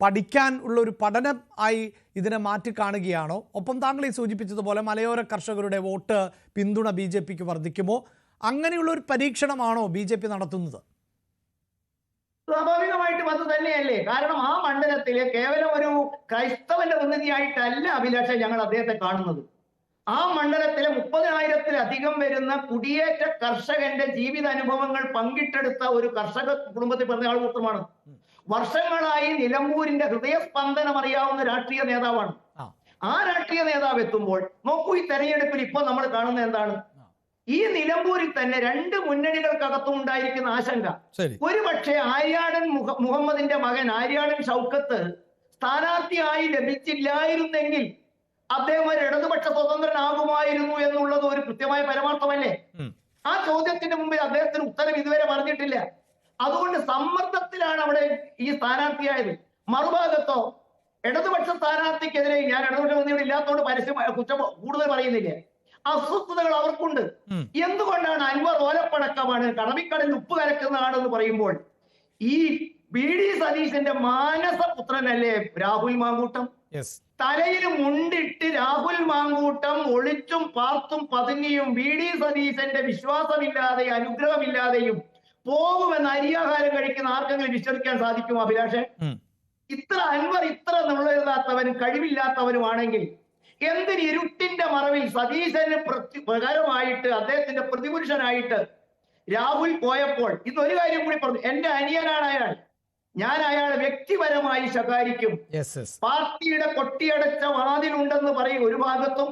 പഠിക്കാൻ ഉള്ള ഒരു പഠനം ആയി ഇതിനെ മാറ്റിക്കാണുകയാണോ? ഒപ്പം താങ്കൾ ഈ സൂചിപ്പിച്ചതുപോലെ മലയോര കർഷകരുടെ വോട്ട് പിന്തുണ BJPക്ക് വർദ്ധിക്കുമോ? അങ്ങനെയുള്ള ഒരു പരീക്ഷണമാണോ BJP നടത്തുന്നത്? സ്വാഭാവികമായിട്ടും അത് തന്നെയല്ലേ. കാരണം ആ മണ്ഡലത്തിലെ കേവലം ഒരു ക്രൈസ്തവന്റെ പ്രതിനിധിയായിട്ടല്ല അഭിലാഷ ഞങ്ങൾ അദ്ദേഹത്തെ കാണുന്നത്. ആ മണ്ഡലത്തിലെ 30,000-ത്തിലധികം വരുന്ന കുടിയേറ്റ കർഷകന്റെ ജീവിതാനുഭവങ്ങൾ പങ്കിട്ടെടുത്ത ഒരു കർഷക കുടുംബത്തിൽ പറഞ്ഞ ആൾ മാത്രമാണ്. വർഷങ്ങളായി നിലമ്പൂരിന്റെ ഹൃദയസ്പന്ദനം അറിയാവുന്ന രാഷ്ട്രീയ നേതാവാണ്. ആ രാഷ്ട്രീയ നേതാവ് എത്തുമ്പോൾ നോക്കൂ, ഈ തെരഞ്ഞെടുപ്പിൽ ഇപ്പോൾ നമ്മൾ കാണുന്നത് എന്താണ്? ഈ നിലമ്പൂരിൽ തന്നെ 2 മുന്നണികൾക്കകത്തും ഉണ്ടായിരിക്കുന്ന ആശങ്ക, ഒരു പക്ഷേ ആര്യാടൻ മുഹമ്മദിന്റെ മകൻ ആര്യാടൻ ഷൗക്കത്ത് സ്ഥാനാർത്ഥിയായി ലഭിച്ചില്ലായിരുന്നെങ്കിൽ അദ്ദേഹം ഒരു ഇടതുപക്ഷ സ്വതന്ത്രനാകുമായിരുന്നു എന്നുള്ളത് ഒരു കൃത്യമായ പരമാർത്ഥമല്ലേ? ആ ചോദ്യത്തിന്റെ മുമ്പിൽ അദ്ദേഹത്തിന് ഉത്തരം ഇതുവരെ പറഞ്ഞിട്ടില്ല. അതുകൊണ്ട് സമ്മർദ്ദത്തിലാണ് അവിടെ ഈ സ്ഥാനാർത്ഥിയായത്. മറുഭാഗത്തോ ഇടതുപക്ഷ സ്ഥാനാർത്ഥിക്കെതിരെ, ഞാൻ ഇടതുപക്ഷ പ്രതിനിധികൾ ഇല്ലാത്തതുകൊണ്ട് പരസ്യം കുറ്റം കൂടുതൽ പറയുന്നില്ല, അസ്വസ്ഥതകൾ അവർക്കുണ്ട്. എന്തുകൊണ്ടാണ് അൻവർ ഓലപ്പടക്കമാണ്, കടമിക്കടലിൽ ഉപ്പ് കലക്കുന്നതാണെന്ന് പറയുമ്പോൾ ഈ BD സതീശന്റെ മാനസപുത്രനല്ലേ രാഹുൽ മാങ്കൂട്ടം? തലയിൽ മുണ്ടിട്ട് രാഹുൽ മാങ്കൂട്ടം ഒളിച്ചും പാർത്തും പതുങ്ങിയും BD സതീശന്റെ വിശ്വാസമില്ലാതെയും അനുഗ്രഹമില്ലാതെയും പോകുമെന്ന് അരിയാഹാരം കഴിക്കുന്ന ആർക്കെങ്കിലും വിശ്വസിക്കാൻ സാധിക്കുമോ അഭിലാഷേ? അൻവർ ഇത്ര നുള്ളരുതാത്തവനും കഴിവില്ലാത്തവനുമാണെങ്കിൽ എന്തിന് ഇരുട്ടിന്റെ മറവിൽ സതീശന് പ്രകാരമായിട്ട് അദ്ദേഹത്തിന്റെ പ്രതിപുരുഷനായിട്ട് രാഹുൽ പോയപ്പോൾ ഇന്നൊരു കാര്യം കൂടി പറഞ്ഞു, എന്റെ അനിയനാണ് അയാൾ, ഞാൻ അയാളെ വ്യക്തിപരമായി ശകാരിക്കും. പാർട്ടിയുടെ കൊട്ടിയടച്ച വാതിലുണ്ടെന്ന് പറയും ഒരു ഭാഗത്തും,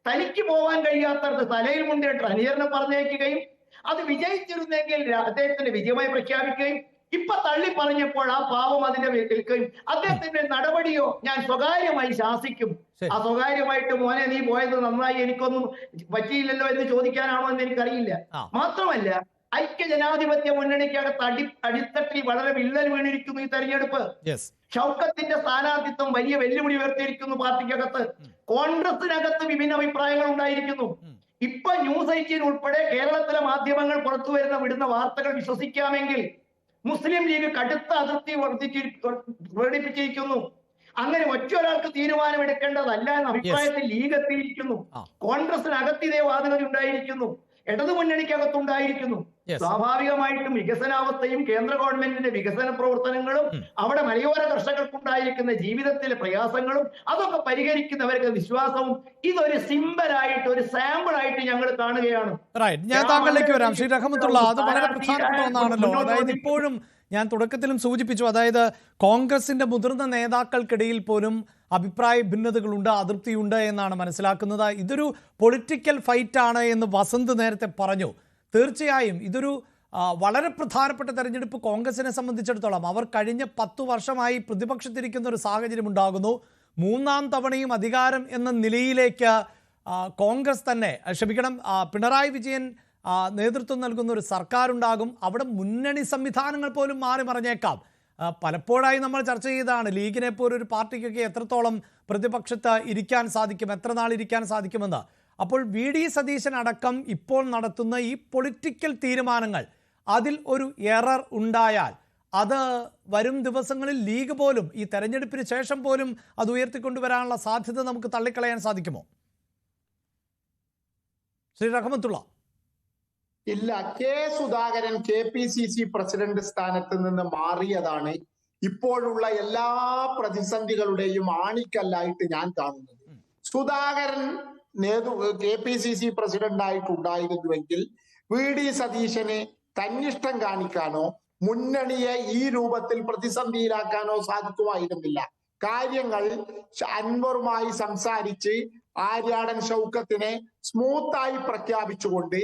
തനിക്ക് പോകാൻ കഴിയാത്തടത്ത് തലയിൽ മുണ്ടിട്ട് അനിയറിനെ പറഞ്ഞേക്കുകയും അത് വിജയിച്ചിരുന്നെങ്കിൽ അദ്ദേഹത്തിന്റെ വിജയമായി പ്രഖ്യാപിക്കുകയും ഇപ്പൊ തള്ളി പറഞ്ഞപ്പോൾ ആ പാവം അതിന്റെ നിൽക്കുകയും അദ്ദേഹത്തിന്റെ നടപടിയോ ഞാൻ സ്വകാര്യമായി ശാസിക്കും. ആ സ്വകാര്യമായിട്ട് മോനെ നീ പോയത് നന്നായി, എനിക്കൊന്നും പറ്റിയില്ലല്ലോ എന്ന് ചോദിക്കാനാണോ എന്ന് എനിക്കറിയില്ല. മാത്രമല്ല ഐക്യജനാധിപത്യ മുന്നണിക്കകത്ത് അടിത്തട്ടിൽ വളരെ വിള്ളൽ വീണിരിക്കുന്നു ഈ തെരഞ്ഞെടുപ്പ്. ഷൗക്കത്തിന്റെ സ്ഥാനാർത്ഥിത്വം വലിയ വെല്ലുവിളി ഉയർത്തിയിരിക്കുന്നു പാർട്ടിക്കകത്ത്. കോൺഗ്രസിനകത്ത് വിഭിന്ന അഭിപ്രായങ്ങൾ ഉണ്ടായിരിക്കുന്നു. ഇപ്പൊ ന്യൂസ് 18 ഉൾപ്പെടെ കേരളത്തിലെ മാധ്യമങ്ങൾ പുറത്തു വിടുന്ന വാർത്തകൾ വിശ്വസിക്കാമെങ്കിൽ മുസ്ലിം ലീഗ് കടുത്ത അതിർത്തി പ്രകടിപ്പിച്ചിരിക്കുന്നു. അങ്ങനെ ഒറ്റൊരാൾക്ക് തീരുമാനമെടുക്കേണ്ടതല്ല എന്ന അഭിപ്രായത്തിൽ ലീഗ് എത്തിയിരിക്കുന്നു. കോൺഗ്രസിനകത്ത് ഇതേ വാദഗതി ഉണ്ടായിരിക്കുന്നു, ഇടതു മുന്നണിക്കകത്തുണ്ടായിരിക്കുന്നു. സ്വാഭാവികമായിട്ടും വികസനാവസ്ഥയും കേന്ദ്ര ഗവൺമെന്റിന്റെ വികസന പ്രവർത്തനങ്ങളും അവിടെ മലയോര കർഷകർക്കുണ്ടായിരിക്കുന്ന ജീവിതത്തിലെ പ്രയാസങ്ങളും അതൊക്കെ പരിഹരിക്കുന്നവർക്ക് വിശ്വാസവും ഇതൊരു സിമ്പലായിട്ട്, ഒരു സാമ്പിൾ ആയിട്ട് ഞങ്ങൾ കാണുകയാണ്. ഞാൻ താങ്കളിലേക്ക് വരാം ശ്രീ റഹ്മത്തുള്ള. അത് വളരെ പ്രധാനപ്പെട്ട ഒന്നാണല്ലോ. അതായത് ഇപ്പോഴും ഞാൻ തുടക്കത്തിലും സൂചിപ്പിച്ചു, അതായത് കോൺഗ്രസിന്റെ മുതിർന്ന നേതാക്കൾക്കിടയിൽ പോലും അഭിപ്രായ ഭിന്നതകളുണ്ട്, അതൃപ്തിയുണ്ട് എന്നാണ് മനസ്സിലാക്കുന്നത്. ഇതൊരു പൊളിറ്റിക്കൽ ഫൈറ്റ് ആണ് എന്ന് വസന്ത് നേരത്തെ പറഞ്ഞു. തീർച്ചയായും ഇതൊരു വളരെ പ്രധാനപ്പെട്ട തെരഞ്ഞെടുപ്പ് കോൺഗ്രസിനെ സംബന്ധിച്ചിടത്തോളം. അവർ കഴിഞ്ഞ 10 വർഷമായി പ്രതിപക്ഷത്തിരിക്കുന്ന ഒരു സാഹചര്യം ഉണ്ടാകുന്നു. 3ാം തവണയും അധികാരം എന്ന നിലയിലേക്ക് കോൺഗ്രസ് തന്നെ, ക്ഷമിക്കണം, പിണറായി വിജയൻ നേതൃത്വം നൽകുന്ന ഒരു സർക്കാരുണ്ടാകും. അവിടെ മുന്നണി സംവിധാനങ്ങൾ പോലും മാറി മറിഞ്ഞേക്കാം. പലപ്പോഴായി നമ്മൾ ചർച്ച ചെയ്തതാണ് ലീഗിനെ പോലൊരു പാർട്ടിക്കൊക്കെ എത്രത്തോളം പ്രതിപക്ഷത്ത് ഇരിക്കാൻ സാധിക്കും, എത്ര നാൾ ഇരിക്കാൻ സാധിക്കുമെന്ന്. അപ്പോൾ VD സതീശൻ അടക്കം ഇപ്പോൾ നടത്തുന്ന ഈ പൊളിറ്റിക്കൽ തീരുമാനങ്ങൾ, അതിൽ ഒരു എറർ ഉണ്ടായാൽ അത് വരും ദിവസങ്ങളിൽ ലീഗ് പോലും ഈ തെരഞ്ഞെടുപ്പിന് ശേഷം പോലും അത് ഉയർത്തിക്കൊണ്ടുവരാനുള്ള സാധ്യത നമുക്ക് തള്ളിക്കളയാൻ സാധിക്കുമോ ശ്രീ റഹ്മത്തുള്ള? ഇല്ല, സുധാകരൻ KPCC പ്രസിഡന്റ് സ്ഥാനത്ത് നിന്ന് മാറിയതാണ് ഇപ്പോഴുള്ള എല്ലാ പ്രതിസന്ധികളുടെയും ആണിക്കല്ലായിട്ട് ഞാൻ കാണുന്നത്. സുധാകരൻ KPCC പ്രസിഡന്റ് ആയിട്ടുണ്ടായിരുന്നുവെങ്കിൽ VD സതീശനെ തന്നിഷ്ടം കാണിക്കാനോ മുന്നണിയെ ഈ രൂപത്തിൽ പ്രതിസന്ധിയിലാക്കാനോ സാധിക്കുമായിരുന്നില്ല. കാര്യങ്ങൾ അൻവറുമായി സംസാരിച്ച് ആര്യാടൻ ഷൗക്കത്തിനെ സ്മൂത്തായി പ്രഖ്യാപിച്ചുകൊണ്ട്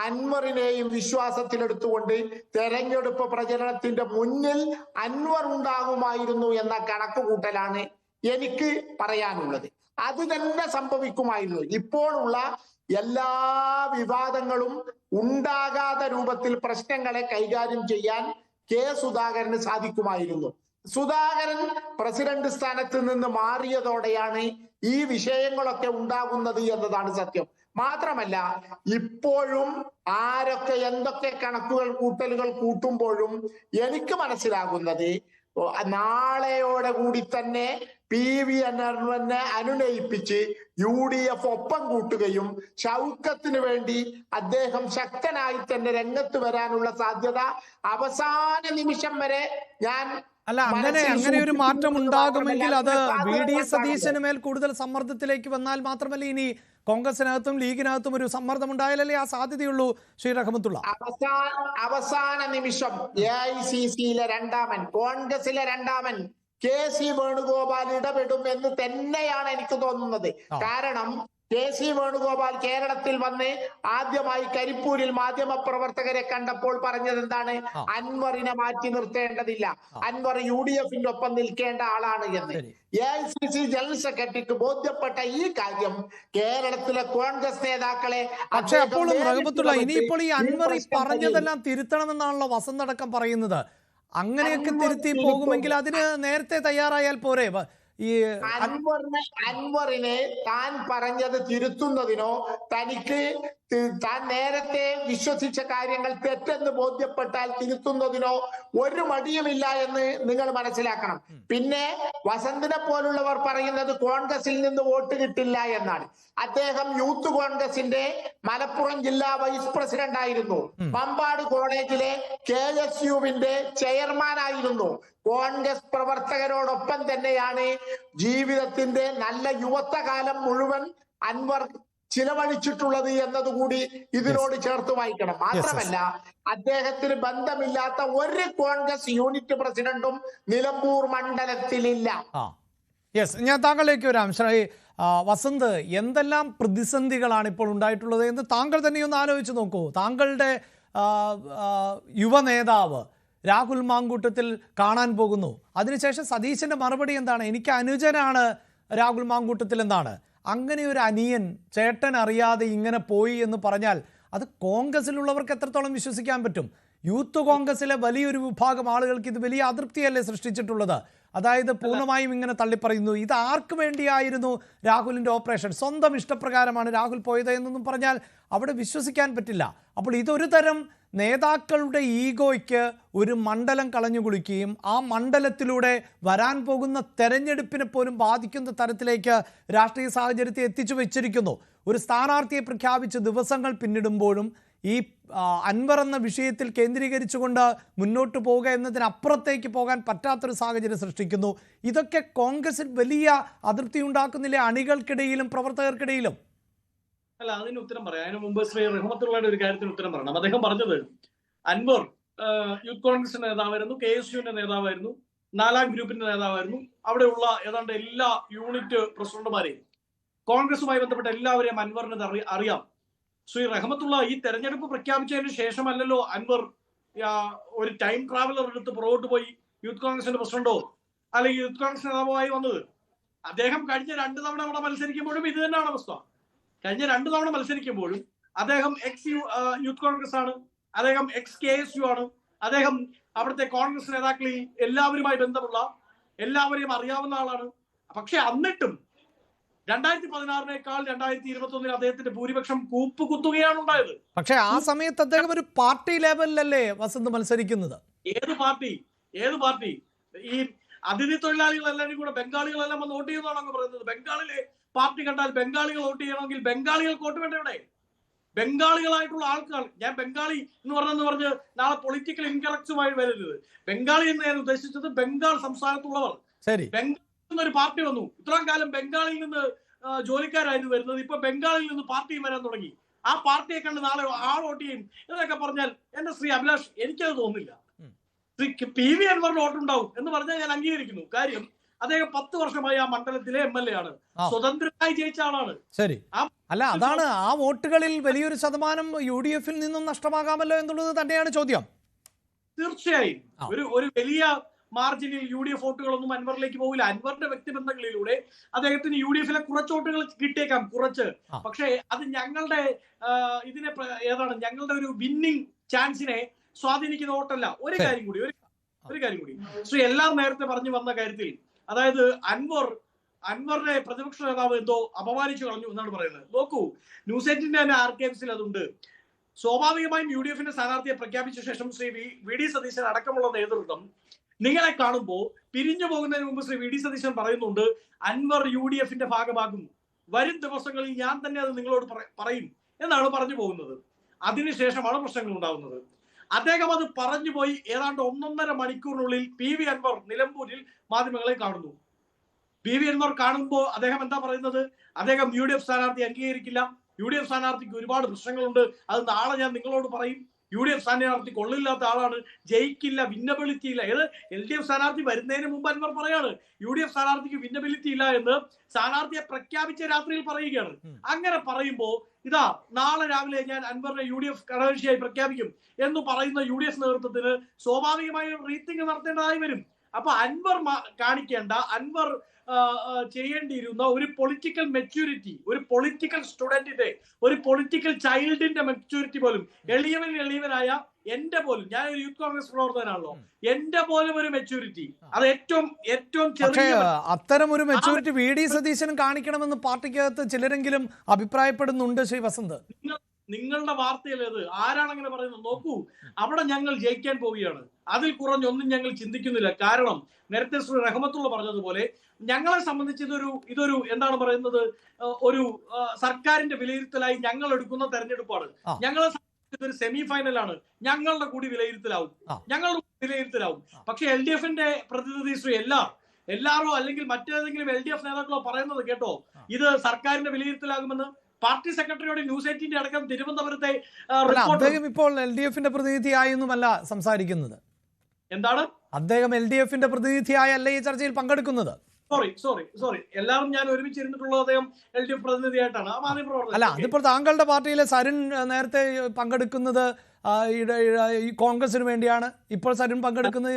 അൻവറിനെയും വിശ്വാസത്തിലെടുത്തുകൊണ്ട് തെരഞ്ഞെടുപ്പ് പ്രചരണത്തിന്റെ മുന്നിൽ അൻവർ ഉണ്ടാകുമായിരുന്നു എന്ന കണക്കുകൂട്ടലാണ് എനിക്ക് പറയാനുള്ളത്. അത് തന്നെ സംഭവിക്കുമായിരുന്നു. ഇപ്പോഴുള്ള എല്ലാ വിവാദങ്ങളും ഉണ്ടാകാത്ത രൂപത്തിൽ പ്രശ്നങ്ങളെ കൈകാര്യം ചെയ്യാൻ കെ സുധാകരന് സാധിക്കുമായിരുന്നു. സുധാകരൻ പ്രസിഡന്റ് സ്ഥാനത്ത് നിന്ന് മാറിയതോടെയാണ് ഈ വിഷയങ്ങളൊക്കെ ഉണ്ടാകുന്നത് എന്നതാണ് സത്യം. മാത്രമല്ല, ഇപ്പോഴും ആരൊക്കെ എന്തൊക്കെ കണക്കുകൾ കൂട്ടലുകൾ കൂട്ടുമ്പോഴും എനിക്ക് മനസ്സിലാകുന്നത് നാളെയോടെ കൂടി തന്നെ PV അൻവറിനെ അനുനയിപ്പിച്ച് UDF ഒപ്പം കൂട്ടുകയും ഷൗക്കത്തിന് വേണ്ടി അദ്ദേഹം ശക്തനായി തന്നെ രംഗത്ത് വരാനുള്ള സാധ്യത അവസാന നിമിഷം വരെ ഞാൻ അല്ല, അങ്ങനെ ഒരു മാറ്റം ഉണ്ടാകുമെങ്കിൽ അത് VD സതീശന് മേൽ കൂടുതൽ സമ്മർദ്ദത്തിലേക്ക് വന്നാൽ മാത്രമല്ല ഇനി കോൺഗ്രസിനകത്തും ലീഗിനകത്തും ഒരു സമ്മർദ്ദം ഉണ്ടായാലല്ലേ ആ സാധ്യതയുള്ളൂ. ശ്രീ റഹ്മത്തുള്ള, അവസാന നിമിഷം AICCയിലെ രണ്ടാമൻ, കോൺഗ്രസിലെ രണ്ടാമൻ KC വേണുഗോപാൽ ഇടപെടും എന്ന് തന്നെയാണ് എനിക്ക് തോന്നുന്നത്. കാരണം KC വേണുഗോപാൽ കേരളത്തിൽ വന്ന് ആദ്യമായി കരിപ്പൂരിൽ മാധ്യമ പ്രവർത്തകരെ കണ്ടപ്പോൾ പറഞ്ഞത് എന്താണ്? അൻവറിനെ മാറ്റി നിർത്തേണ്ടതില്ല, അൻവർ UDFന്റെ ഒപ്പം നിൽക്കേണ്ട ആളാണ് എന്ന്. AICC ജനറൽ സെക്രട്ടറിക്ക് ബോധ്യപ്പെട്ട ഈ കാര്യം കേരളത്തിലെ കോൺഗ്രസ് നേതാക്കളെ പക്ഷെ അപ്പോഴും റഹ്മത്തുള്ള ഇനിയിപ്പോൾ ഈ അൻവർ ഈ പറഞ്ഞതെല്ലാം തിരുത്തണമെന്നാണല്ലോ വസന്തടക്കം പറയുന്നത്. അങ്ങനെയൊക്കെ തിരുത്തി പോകുമെങ്കിൽ അതിന് നേരത്തെ തയ്യാറായാൽ പോരെ? ഈ അൻവറിനെ താൻ പറഞ്ഞത് തിരുത്തുന്നതിനോ തനിക്ക് താൻ നേരത്തെ വിശ്വസിച്ച കാര്യങ്ങൾ തെറ്റെന്ന് ബോധ്യപ്പെട്ടാൽ തിരുത്തുന്നതിനോ ഒരു മടിയുമില്ല എന്ന് നിങ്ങൾ മനസ്സിലാക്കണം. പിന്നെ വസന്തിനെ പോലുള്ളവർ പറയുന്നത് കോൺഗ്രസിൽ നിന്ന് വോട്ട് കിട്ടില്ല എന്നാണ്. അദ്ദേഹം യൂത്ത് കോൺഗ്രസിന്റെ മലപ്പുറം ജില്ലാ വൈസ് പ്രസിഡന്റ് ആയിരുന്നു. മമ്പാട് കോളേജിലെ KSUവിന്റെ ചെയർമാൻ ആയിരുന്നു. കോൺഗ്രസ് പ്രവർത്തകരോടൊപ്പം തന്നെയാണ് ജീവിതത്തിന്റെ നല്ല യുവത്വകാലം മുഴുവൻ അൻവർ ചിലവഴിച്ചിട്ടുള്ളത് എന്നതുകൂടി ഇതിനോട് ചേർത്ത് വായിക്കണം. മാത്രമല്ല, അദ്ദേഹത്തിന് ബന്ധമില്ലാത്ത ഒരു കോൺഗ്രസ് യൂണിറ്റ് പ്രസിഡന്റും നിലമ്പൂർ മണ്ഡലത്തിലില്ല. ഞാൻ താങ്കളിലേക്ക് വരാം. ശ്രീ വസന്ത്, എന്തെല്ലാം പ്രതിസന്ധികളാണ് ഇപ്പോൾ ഉണ്ടായിട്ടുള്ളത് എന്ന് താങ്കൾ തന്നെയൊന്ന് ആലോചിച്ച് നോക്കൂ. താങ്കളുടെ യുവ നേതാവ് രാഹുൽ മാങ്കൂട്ടത്തിൽ കാണാൻ പോകുന്നു. അതിനുശേഷം സതീശന്റെ മറുപടി എന്താണ്? എനിക്ക് അനുജനാണ് രാഹുൽ മാങ്കൂട്ടത്തിൽ എന്നാണ്. അങ്ങനെ ഒരു അനിയൻ ചേട്ടൻ അറിയാതെ ഇങ്ങനെ പോയി എന്ന് പറഞ്ഞാൽ അത് കോൺഗ്രസിലുള്ളവർക്ക് എത്രത്തോളം വിശ്വസിക്കാൻ പറ്റും? യൂത്ത് കോൺഗ്രസിലെ വലിയൊരു വിഭാഗം ആളുകൾക്ക് ഇത് വലിയ അതൃപ്തിയല്ലേ സൃഷ്ടിച്ചിട്ടുള്ളത്? അതായത് പൂർണ്ണമായും ഇങ്ങനെ തള്ളിപ്പറയുന്നു. ഇത് ആർക്ക് വേണ്ടിയായിരുന്നു രാഹുലിൻ്റെ ഓപ്പറേഷൻ? സ്വന്തം ഇഷ്ടപ്രകാരമാണ് രാഹുൽ പോയത് എന്നൊന്നും പറഞ്ഞാൽ അവിടെ വിശ്വസിക്കാൻ പറ്റില്ല. അപ്പോൾ ഇതൊരു തരം നേതാക്കളുടെ ഈഗോയ്ക്ക് ഒരു മണ്ഡലം കളഞ്ഞു കുളിക്കുകയും ആ മണ്ഡലത്തിലൂടെ വരാൻ പോകുന്ന തെരഞ്ഞെടുപ്പിനെ പോലും ബാധിക്കുന്ന തരത്തിലേക്ക് രാഷ്ട്രീയ സാഹചര്യത്തെ എത്തിച്ചു വെച്ചിരിക്കുന്നു. ഒരു സ്ഥാനാർത്ഥിയെ പ്രഖ്യാപിച്ച് ദിവസങ്ങൾ പിന്നിടുമ്പോഴും ഈ അൻവർ എന്ന വിഷയത്തിൽ കേന്ദ്രീകരിച്ചുകൊണ്ട് മുന്നോട്ട് പോവുക എന്നതിനപ്പുറത്തേക്ക് പോകാൻ പറ്റാത്തൊരു സാഹചര്യം സൃഷ്ടിക്കുന്നു. ഇതൊക്കെ കോൺഗ്രസിൽ വലിയ അതൃപ്തി ഉണ്ടാക്കുന്നില്ലേ അണികൾക്കിടയിലും പ്രവർത്തകർക്കിടയിലും? അല്ല, അതിന് ഉത്തരം പറയാം. അതിന് മുമ്പ് ശ്രീ റഹ്മത്തുള്ളയുടെ ഒരു കാര്യത്തിന് ഉത്തരം പറയണം. അദ്ദേഹം പറഞ്ഞത് അൻവർ യൂത്ത് കോൺഗ്രസിന്റെ നേതാവായിരുന്നു, KSUവിന്റെ നേതാവായിരുന്നു, 4-ാം ഗ്രൂപ്പിന്റെ നേതാവായിരുന്നു. അവിടെയുള്ള ഏതാണ്ട് എല്ലാ യൂണിറ്റ് പ്രസിഡന്റുമാരെയും കോൺഗ്രസുമായി ബന്ധപ്പെട്ട എല്ലാവരെയും അൻവറിന് അറിയാം. ശ്രീ റഹ്മത്തുള്ള ഈ തെരഞ്ഞെടുപ്പ് പ്രഖ്യാപിച്ചതിന് ശേഷമല്ലല്ലോ അൻവർ ഒരു ടൈം ട്രാവലർ എടുത്ത് പുറകോട്ട് പോയി യൂത്ത് കോൺഗ്രസിന്റെ പ്രസിഡന്റോ അല്ലെങ്കിൽ യൂത്ത് കോൺഗ്രസ് നേതാവുമായി വന്നത്. അദ്ദേഹം കഴിഞ്ഞ 2 തവണ അവിടെ മത്സരിക്കുമ്പോഴും ഇത് തന്നെയാണ് അവസ്ഥ. കഴിഞ്ഞ 2 തവണ മത്സരിക്കുമ്പോഴും അദ്ദേഹം യൂത്ത് കോൺഗ്രസ് ആണ്, അദ്ദേഹം KSU ആണ്, അദ്ദേഹം അവിടുത്തെ കോൺഗ്രസ് നേതാക്കളിൽ എല്ലാവരുമായി ബന്ധമുള്ള എല്ലാവരെയും അറിയാവുന്ന ആളാണ്. പക്ഷെ എന്നിട്ടും 2016 2021 അദ്ദേഹത്തിന്റെ ഭൂരിപക്ഷം കൂപ്പുകുത്തുകയാണ് ഉണ്ടായത്. പക്ഷെ ആ സമയത്ത് അദ്ദേഹം ഒരു പാർട്ടി ലെവലിലല്ലേ വസന്ത് മത്സരിക്കുന്നത്? ഏത് പാർട്ടി? ഈ അതിഥി തൊഴിലാളികളെല്ലാവരും കൂടെ ബംഗാളികളെല്ലാം വന്ന് വോട്ട് ചെയ്യുന്നതാണ് അങ്ങ് പറയുന്നത്. ബംഗാളിലെ പാർട്ടി കണ്ടാൽ ബംഗാളികൾ വോട്ട് ചെയ്യണമെങ്കിൽ ബംഗാളികൾക്ക് വോട്ട് വേണ്ട ഇവിടെ? ബംഗാളികളായിട്ടുള്ള ആൾക്കാർ, ഞാൻ ബംഗാളി എന്ന് പറഞ്ഞ് നാളെ പൊളിറ്റിക്കൽ ഇൻകറക്റ്റുമായി വരരുത്. ബംഗാളി എന്ന് ഞാൻ ഉദ്ദേശിച്ചത് ബംഗാൾ സംസ്ഥാനത്തുള്ളവർ. ബംഗാളിൽ നിന്നൊരു പാർട്ടി വന്നു. ഇത്രയും കാലം ബംഗാളിൽ നിന്ന് ജോലിക്കാരായിരുന്നു വരുന്നത്. ഇപ്പൊ ബംഗാളിൽ നിന്ന് പാർട്ടിയും വരാൻ തുടങ്ങി. ആ പാർട്ടിയെ കണ്ട് നാളെ വോട്ട് ചെയ്യും എന്നൊക്കെ പറഞ്ഞാൽ എന്റെ ശ്രീ അഭിലാഷ്, എനിക്കത് തോന്നുന്നില്ല. ശ്രീ PV അൻവറിന് വോട്ടുണ്ടാവും എന്ന് പറഞ്ഞാൽ ഞാൻ അംഗീകരിക്കുന്നു. കാര്യം അദ്ദേഹം 10 വർഷമായി ആ മണ്ഡലത്തിലെ MLA ആണ്, സ്വതന്ത്രമായി ജയിച്ച ആളാണ്. ശരി, അല്ല അതാണ് ആ വോട്ടുകളിൽ വലിയൊരു ശതമാനം UDFിൽ നിന്നും നഷ്ടമാകാമല്ലോ എന്നുള്ളത് തന്നെയാണ് ചോദ്യം. തീർച്ചയായും ഒരു വലിയ മാർജിനിൽ UDF വോട്ടുകളൊന്നും അൻവറിലേക്ക് പോകില്ല. അൻവറിന്റെ വ്യക്തിബന്ധങ്ങളിലൂടെ അദ്ദേഹത്തിന് UDF-ലെ കുറച്ച് വോട്ടുകൾ കിട്ടിയേക്കാം, കുറച്ച്. പക്ഷേ അത് ഞങ്ങളുടെ ഞങ്ങളുടെ ഒരു വിന്നിംഗ് ചാൻസിനെ സ്വാധീനിക്കുന്ന വോട്ടല്ല. ഒരു കാര്യം കൂടി ശ്രീ എല്ലാവരും നേരത്തെ പറഞ്ഞു വന്ന കാര്യത്തിൽ, അതായത് അൻവറിനെ പ്രതിപക്ഷ നേതാവ് എന്തോ അപമാനിച്ചു കളഞ്ഞു എന്നാണ് പറയുന്നത്. നോക്കൂ, ന്യൂസ് 8-ന്റെ തന്നെ ആർക്കൈവ്സിൽ അതുണ്ട്. സ്വാഭാവികമായും UDF-ന്റെ സ്ഥാനാർത്ഥിയെ പ്രഖ്യാപിച്ച ശേഷം ശ്രീ VD സതീശൻ അടക്കമുള്ള നേതൃത്വം നിങ്ങളെ കാണുമ്പോൾ പിരിഞ്ഞു പോകുന്നതിന് മുമ്പ് ശ്രീ VD സതീശൻ പറയുന്നുണ്ട്, അൻവർ UDF-ന്റെ ഭാഗമാകും, വരും ദിവസങ്ങളിൽ ഞാൻ തന്നെ അത് നിങ്ങളോട് പറയും എന്നാണ് പറഞ്ഞു പോകുന്നത്. അതിനുശേഷമാണ് പ്രശ്നങ്ങൾ ഉണ്ടാകുന്നത്. അദ്ദേഹം അത് പറഞ്ഞുപോയി ഏതാണ്ട് 1.5 മണിക്കൂറിനുള്ളിൽ PV അൻവർ നിലമ്പൂരിൽ മാധ്യമങ്ങളെ കാണുന്നു. PV അൻവർ കാണുമ്പോൾ അദ്ദേഹം എന്താ പറയുന്നത്? അദ്ദേഹം UDF സ്ഥാനാർത്ഥി അംഗീകരിക്കില്ല, UDF സ്ഥാനാർത്ഥിക്ക് ഒരുപാട് പ്രശ്നങ്ങളുണ്ട്, അത് നാളെ ഞാൻ നിങ്ങളോട് പറയും, UDF സ്ഥാനാർത്ഥി കൊള്ളില്ലാത്ത ആളാണ്, ജയിക്കില്ല, വിന്നബിലിറ്റി ഇല്ല. LDF സ്ഥാനാർത്ഥി വരുന്നതിന് മുമ്പ് അൻവർ പറയാണ് UDF സ്ഥാനാർത്ഥിക്ക് വിന്നബിലിറ്റി ഇല്ല എന്ന് സ്ഥാനാർത്ഥിയെ പ്രഖ്യാപിച്ച രാത്രിയിൽ പറയുകയാണ്. അങ്ങനെ പറയുമ്പോ ഇതാ നാളെ രാവിലെ ഞാൻ അൻവറിനെ UDF ഘടകകക്ഷിയായി പ്രഖ്യാപിക്കും എന്ന് പറയുന്ന UDF നേതൃത്വത്തിന് സ്വാഭാവികമായും റീത്തിങ് നടത്തേണ്ടതായി വരും. അപ്പൊ അൻവർ കാണിക്കേണ്ട, അൻവർ ചെയ്യേണ്ടിയിരുന്ന ഒരു പൊളിറ്റിക്കൽ മെച്യൂരിറ്റി, ഒരു പൊളിറ്റിക്കൽ സ്റ്റുഡന്റിന്റെ, ഒരു പൊളിറ്റിക്കൽ ചൈൽഡിന്റെ മെച്യൂരിറ്റി പോലും, എളിയവനായ എന്റെ പോലും, ഞാൻ ഒരു യൂത്ത് കോൺഗ്രസ് പ്രവർത്തകനാണല്ലോ, എന്റെ പോലും ഒരു മെച്യൂരിറ്റി, അത് ഏറ്റവും ചെറിയ അത്തരം ഒരു മെച്യൂരിറ്റി VD സതീശനും കാണിക്കണമെന്ന് പാർട്ടിക്കകത്ത് ചിലരെങ്കിലും അഭിപ്രായപ്പെടുന്നുണ്ട്. ശ്രീ വസന്ത്, നിങ്ങളുടെ വാർത്തയിലേത് ആരാണ് അങ്ങനെ പറയുന്നത്? നോക്കൂ, അവിടെ ഞങ്ങൾ ജയിക്കാൻ പോവുകയാണ്, അതിൽ കുറഞ്ഞൊന്നും ഞങ്ങൾ ചിന്തിക്കുന്നില്ല. കാരണം നേരത്തെ ശ്രീ റഹ്മത്തുള്ള പറഞ്ഞതുപോലെ ഞങ്ങളെ സംബന്ധിച്ച് ഇതൊരു എന്താണ് പറയുന്നത്, ഒരു സർക്കാരിന്റെ വിലയിരുത്തലായി ഞങ്ങൾ എടുക്കുന്ന തെരഞ്ഞെടുപ്പാണ്. ഞങ്ങളെ സംബന്ധിച്ച് ഒരു സെമി ഫൈനലാണ്, ഞങ്ങളുടെ കൂടി വിലയിരുത്തലാവും. പക്ഷെ LDF-ന്റെ പ്രതിനിധി ശ്രീ എല്ലാറോ അല്ലെങ്കിൽ മറ്റേതെങ്കിലും LDF നേതാക്കളോ പറയുന്നത് കേട്ടോ, ഇത് സർക്കാരിന്റെ വിലയിരുത്തലാകുമെന്ന്. പാർട്ടി സെക്രട്ടറിയോട് ന്യൂസ് 8-ന്റെ അടക്കം തിരുവനന്തപുരത്തെ അദ്ദേഹം ഇപ്പോൾ LDF-ന്റെ പ്രതിനിധിയായൊന്നുമല്ല സംസാരിക്കുന്നത്. എന്താണ്? അദ്ദേഹം LDF-ന്റെ പ്രതിനിധിയായല്ല ഈ ചർച്ചയിൽ പങ്കെടുക്കുന്നത്. സോറി എല്ലാവരും ഞാൻ ഒരുമിച്ചിരുന്നിട്ടുള്ളത് അദ്ദേഹം LDF പ്രതിനിധിയായിട്ടാണ്. അല്ല, അതിപ്പോൾ താങ്കളുടെ പാർട്ടിയിലെ സരിൻ നേരത്തെ പങ്കെടുക്കുന്നത് കോൺഗ്രസിന് വേണ്ടിയാണ്, ഇപ്പോൾ സരിൻ പങ്കെടുക്കുന്നത്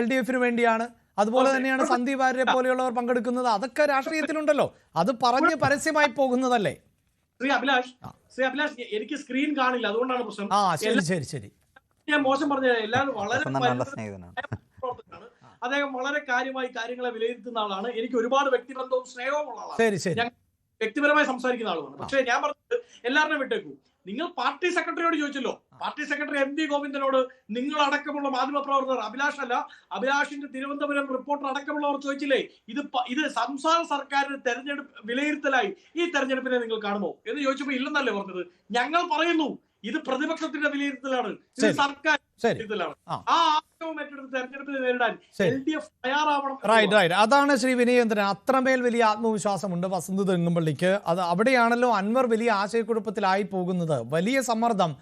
LDF-ന് വേണ്ടിയാണ്. അതുപോലെ തന്നെയാണ് സന്ദീപ് വാര്യരെ പോലെയുള്ളവർ പങ്കെടുക്കുന്നത്. അതൊക്കെ രാഷ്ട്രീയത്തിലുണ്ടല്ലോ, അത് പറഞ്ഞ് പരസ്യമായി പോകുന്നതല്ലേ. ശ്രീ അഭിലാഷ്, എനിക്ക് സ്ക്രീൻ കാണില്ല, അതുകൊണ്ടാണ് പ്രശ്നം. ശരി, ഞാൻ മോശം പറഞ്ഞ എല്ലാവരും വളരെ പ്രവർത്തകനാണ്. അദ്ദേഹം വളരെ കാര്യമായി കാര്യങ്ങളെ വിലയിരുത്തുന്ന ആളാണ്. എനിക്ക് ഒരുപാട് വ്യക്തിബന്ധവും സ്നേഹവും ഉള്ള ആളാണ്. ഞാൻ വ്യക്തിപരമായി സംസാരിക്കുന്ന ആളുമാണ്. പക്ഷെ ഞാൻ പറഞ്ഞത് എല്ലാവരും വിട്ടേക്കൂ. നിങ്ങൾ പാർട്ടി സെക്രട്ടറിയോട് ചോദിച്ചല്ലോ, പാർട്ടി സെക്രട്ടറി MV ഗോവിന്ദനോട്, നിങ്ങൾ അടക്കമുള്ള മാധ്യമപ്രവർത്തകർ, അഭിലാഷിന്റെ തിരുവനന്തപുരം റിപ്പോർട്ടർ അടക്കമുള്ളവർ ചോദിച്ചില്ലേ, ഇത് സംസ്ഥാന സർക്കാരിന്റെ തെരഞ്ഞെടുപ്പ് വിലയിരുത്തലായി ഈ തെരഞ്ഞെടുപ്പിനെ നിങ്ങൾ കാണുമോ എന്ന് ചോദിച്ചപ്പോൾ ഇല്ലെന്നല്ലേ പറഞ്ഞത്. ഞങ്ങൾ പറയുന്നു ഇത് പ്രതിപക്ഷത്തിന്റെ വിലയിരുത്തലാണ്, ഇത് സർക്കാർ വിലയിരുത്തലാണ്. ആ ആഗ്രഹവും ഏറ്റെടുത്ത് തെരഞ്ഞെടുപ്പിനെ നേരിടാൻ LDF തയ്യാറാവണം. അതാണ് ശ്രീ വിനയേന്ദ്രൻ. അത്രമേൽ വലിയ ആത്മവിശ്വാസമുണ്ട് വസന്ത് തെങ്ങുംപള്ളിക്ക്. അത് അവിടെയാണല്ലോ അൻവർ വലിയ ആശയക്കുഴപ്പത്തിലായി പോകുന്നത്. വലിയ സമ്മർദ്ദം